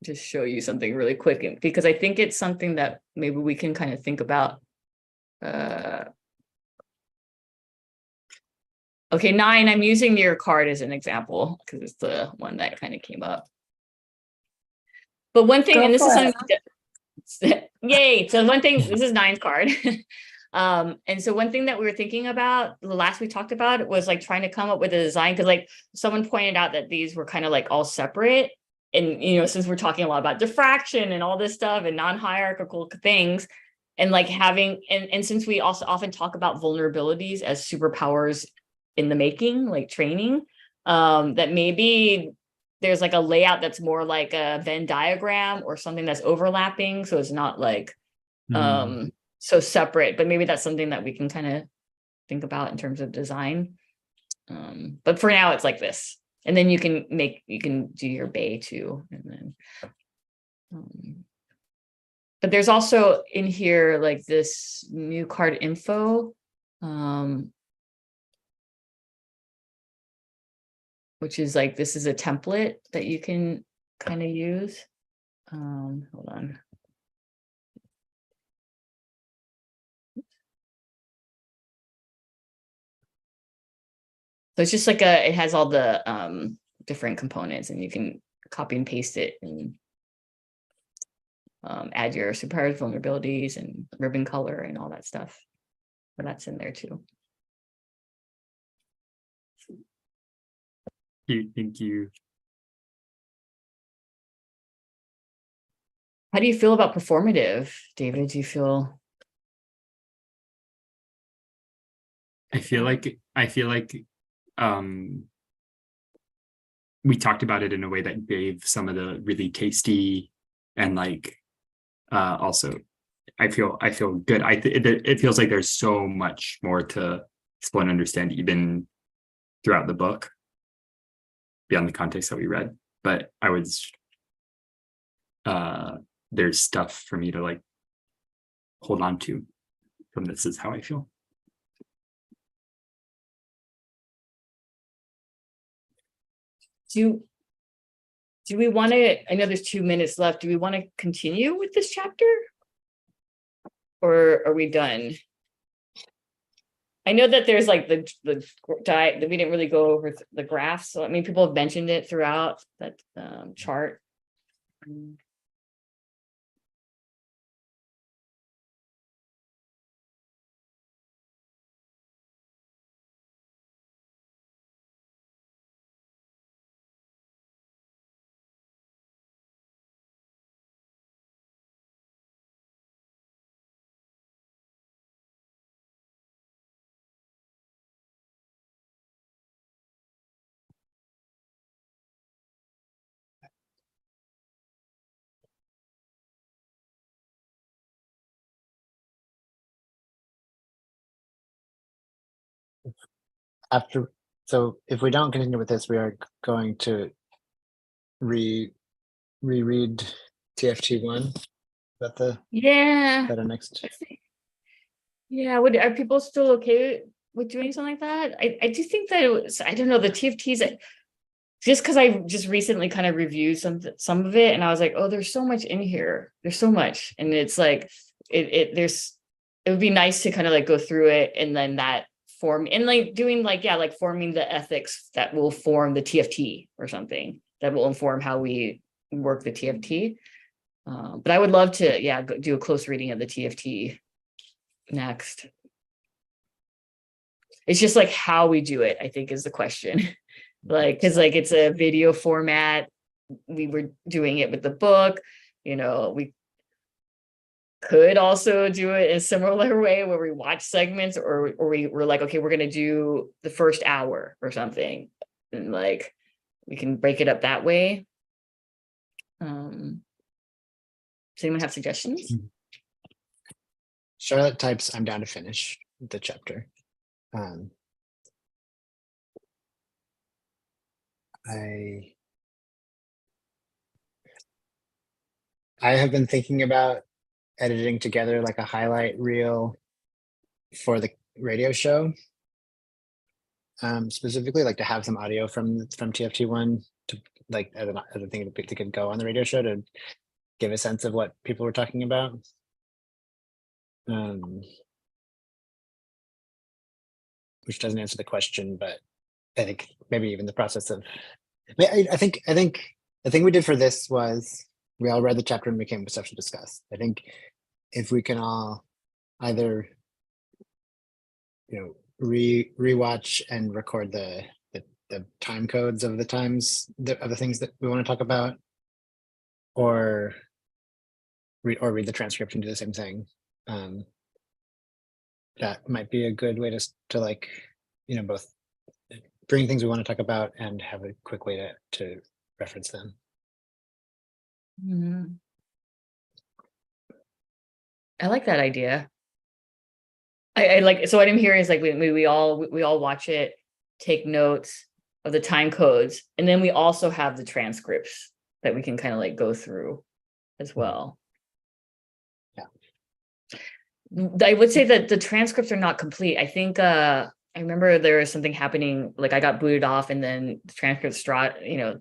Speaker 3: just show you something really quick, because I think it's something that maybe we can kind of think about. Okay, 9, I'm using your card as an example because it's the one that kind of came up. But one thing, and this is something, yay. So one thing, this is 9's card. And so one thing that we were thinking about, the last we talked about, was like trying to come up with a design, because like someone pointed out that these were kind of like all separate. And, you know, since we're talking a lot about diffraction and all this stuff and non-hierarchical things, and like having, and since we also often talk about vulnerabilities as superpowers in the making, like training, that maybe there's like a layout that's more like a Venn diagram or something that's overlapping. So it's not like, so separate, but maybe that's something that we can kind of think about in terms of design. But for now it's like this. And then you can do your BEI too. And then, but there's also in here like this new card info, which is like, this is a template that you can kind of use. Hold on. So it's just like it has all the different components, and you can copy and paste it and add your superpowers, vulnerabilities, and ribbon color and all that stuff. But that's in there too.
Speaker 2: Thank you.
Speaker 3: How do you feel about performative, David? Do you feel?
Speaker 2: I feel like we talked about it in a way that gave some of the really tasty and like also I feel good. It feels like there's so much more to explore and understand even throughout the book beyond the context that we read. But I was there's stuff for me to like hold on to from this is how I feel.
Speaker 3: Do we want to, I know there's 2 minutes left. Do we want to continue with this chapter? Or are we done? I know that there's like the diet that we didn't really go over the graphs. So I mean, people have mentioned it throughout that chart.
Speaker 1: So if we don't continue with this, we are going to reread TFT1. Is that our next?
Speaker 3: Yeah, are people still okay with doing something like that? I do think that it was, I don't know, the TFTs, just because I just recently kind of reviewed some of it and I was like, oh, there's so much in here. There's so much. And it's like, it would be nice to kind of like go through it and then that form and like doing like, yeah, like forming the ethics that will form the TFT or something that will inform how we work the TFT. But I would love to, yeah, do a close reading of the TFT next. It's just like how we do it, I think is the question. Like, because like it's a video format. We were doing it with the book, you know, we could also do it in a similar way where we watch segments or we're like, okay, we're gonna do the first hour or something. And like we can break it up that way. Does anyone have suggestions?
Speaker 1: Charlotte types, I'm down to finish the chapter. I have been thinking about editing together like a highlight reel for the radio show. Specifically like to have some audio from TFT1 to like as a thing that could go on the radio show to give a sense of what people were talking about. Which doesn't answer the question, but I think maybe even the process of, I think the thing we did for this was we all read the chapter and we came with stuff to discuss. I think if we can all either, you know, rewatch and record the time codes of the times of the things that we want to talk about, or read the transcript and do the same thing. That might be a good way to like, you know, both bring things we want to talk about and have a quick way to reference them.
Speaker 3: I like that idea. I like, so what I'm hearing is like we all watch it, take notes of the time codes, and then we also have the transcripts that we can kind of like go through as well. I would say that the transcripts are not complete. I think I remember there was something happening, like I got booted off and then the transcripts you know,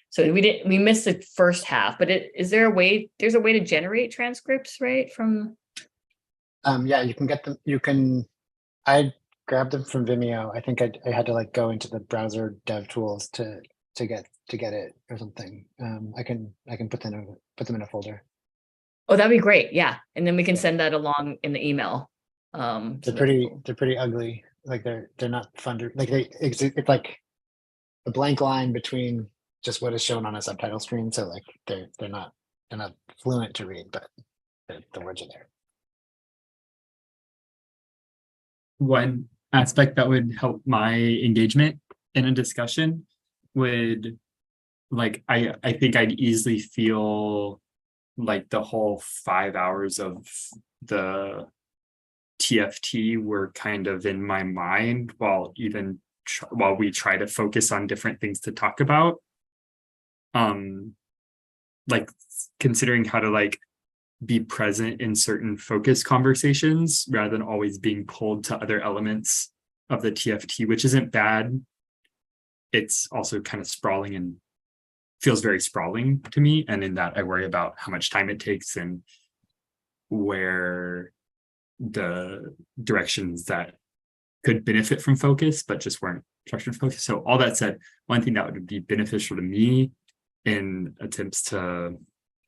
Speaker 3: so we missed the first half, but there's a way to generate transcripts, right? From
Speaker 1: yeah, you can get them, I grabbed them from Vimeo. I think I had to like go into the browser dev tools to get to get it or something. I can put them in a folder.
Speaker 3: Oh, that'd be great. Yeah. And then we can
Speaker 1: Yeah.
Speaker 3: send that along in the email. So
Speaker 1: They're
Speaker 3: that'd be cool.
Speaker 1: pretty ugly. Like they're not fun to like it's like a blank line between just what is shown on a subtitle screen. So like they're not fluent to read, but the words are there.
Speaker 2: One aspect that would help my engagement in a discussion would, like, I think I'd easily feel like the whole 5 hours of the TFT were kind of in my mind while while we try to focus on different things to talk about. Like considering how to like be present in certain focus conversations rather than always being pulled to other elements of the TFT, which isn't bad. It's also kind of sprawling and feels very sprawling to me. And in that I worry about how much time it takes and where the directions that could benefit from focus, but just weren't structured focus. So all that said, one thing that would be beneficial to me in attempts to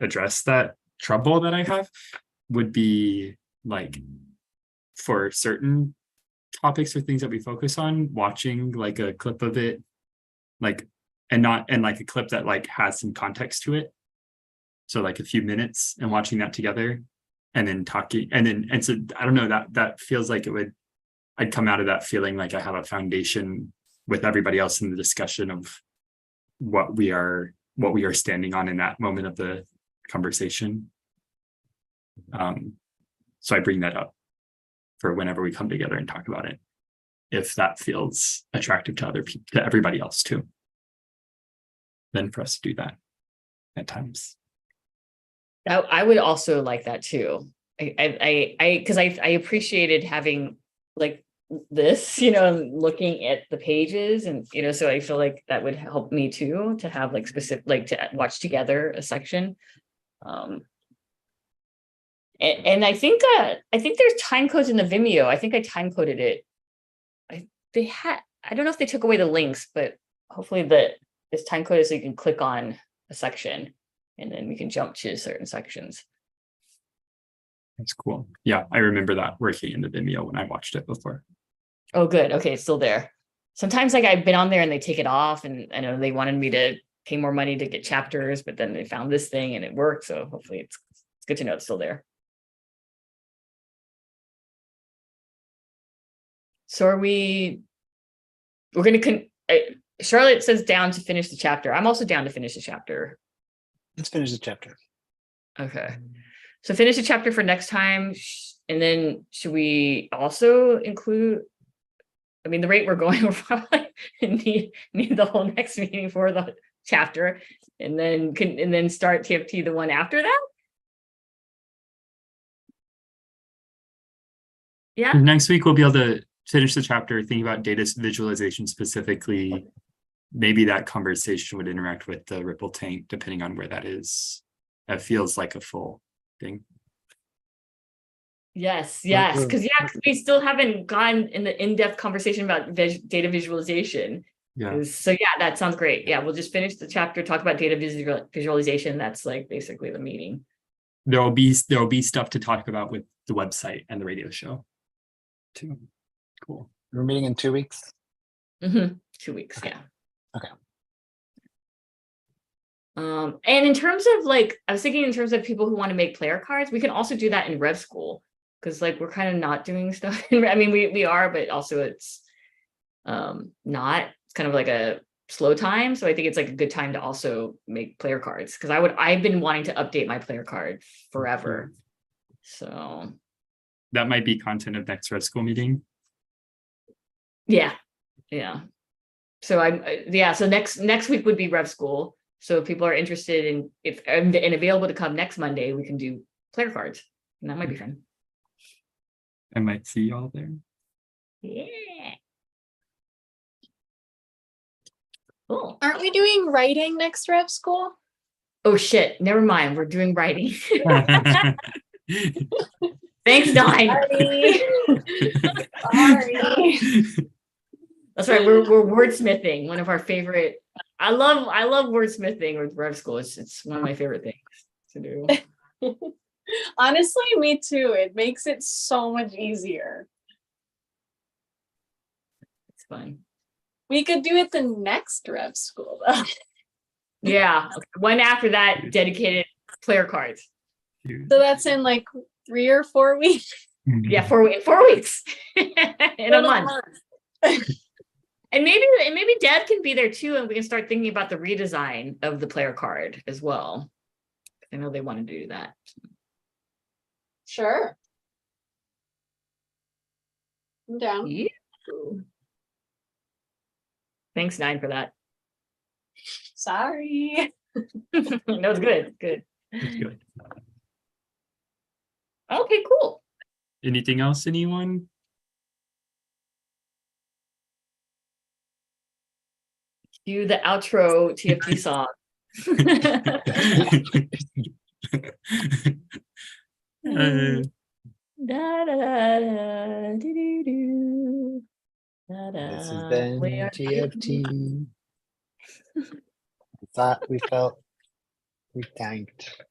Speaker 2: address that trouble that I have would be like for certain topics or things that we focus on, watching like a clip of it, like and like a clip that like has some context to it. So like a few minutes and watching that together and then talking and so I don't know, that feels like I'd come out of that feeling like I have a foundation with everybody else in the discussion of what we are standing on in that moment of the conversation. So I bring that up for whenever we come together and talk about it, if that feels attractive to other people, to everybody else too, then for us to do that at times.
Speaker 3: I would also like that too. Because I appreciated having like this, looking at the pages and, so I feel like that would help me too, to have like specific, like to watch together a section. And I think there's time codes in the Vimeo. I think I time coded it. I don't know if they took away the links, but hopefully it's time coded so you can click on a section and then we can jump to certain sections.
Speaker 2: That's cool. Yeah, I remember that working in the Vimeo when I watched it before.
Speaker 3: Oh, good. Okay, it's still there. Sometimes like I've been on there and they take it off and I know they wanted me to pay more money to get chapters, but then they found this thing and it worked. So hopefully it's good to know it's still there. So we're going to, Charlotte says down to finish the chapter. I'm also down to finish the chapter.
Speaker 1: Let's finish the chapter.
Speaker 3: Okay. So finish the chapter for next time. And then should we also include, the rate we're going, we'll probably need the whole next meeting for the chapter and then start TFT the one after that. Yeah.
Speaker 2: Next week, we'll be able to finish the chapter thinking about data visualization specifically. Maybe that conversation would interact with the Ripple tank, depending on where that is. That feels like a full thing.
Speaker 3: Yes, because we still haven't gone in the in-depth conversation about data visualization.
Speaker 2: Yeah.
Speaker 3: So yeah, that sounds great. Yeah, we'll just finish the chapter, talk about data visualization. That's like basically the meeting.
Speaker 2: There will be stuff to talk about with the website and the radio show too. Cool.
Speaker 1: We're meeting in 2 weeks.
Speaker 3: 2 weeks.
Speaker 1: Okay.
Speaker 3: Yeah.
Speaker 1: Okay.
Speaker 3: And in terms of like, I was thinking in terms of people who want to make player cards, we can also do that in Rev School because like we're kind of not doing stuff. We are, but also it's not. It's kind of like a slow time. So I think it's like a good time to also make player cards because I've been wanting to update my player card forever. So
Speaker 2: that might be content of next Rev School meeting.
Speaker 3: Yeah. So so next week would be Rev School. So if people are interested in and available to come next Monday, we can do player cards. And that might be fun.
Speaker 2: I might see y'all there.
Speaker 3: Yeah. Cool.
Speaker 5: Aren't we doing writing next Rev School?
Speaker 3: Oh shit. Never mind. We're doing writing. Thanks, Dawn.
Speaker 4: Sorry.
Speaker 3: That's right. We're wordsmithing, one of our favorite I love wordsmithing with Rev School. It's one of my favorite things to do.
Speaker 5: Honestly, me too. It makes it so much easier.
Speaker 3: It's fun.
Speaker 5: We could do it the next Rev School though.
Speaker 3: Yeah. One after that, dedicated player cards.
Speaker 5: So that's in like 3 or 4 weeks.
Speaker 3: Yeah, 4 weeks. In a month. And maybe Dad can be there too, and we can start thinking about the redesign of the player card as well. I know they want to do that.
Speaker 5: Sure. I'm down.
Speaker 3: Yeah. Thanks, Nine, for that.
Speaker 5: Sorry.
Speaker 3: No, it's good. Good.
Speaker 2: That's good.
Speaker 3: Okay, cool.
Speaker 2: Anything else, anyone?
Speaker 3: Do the outro TFT song. Da, da, da, do, do, do. Da, da,
Speaker 1: This has been
Speaker 3: we are
Speaker 1: TFT. We thought, we felt, we thanked.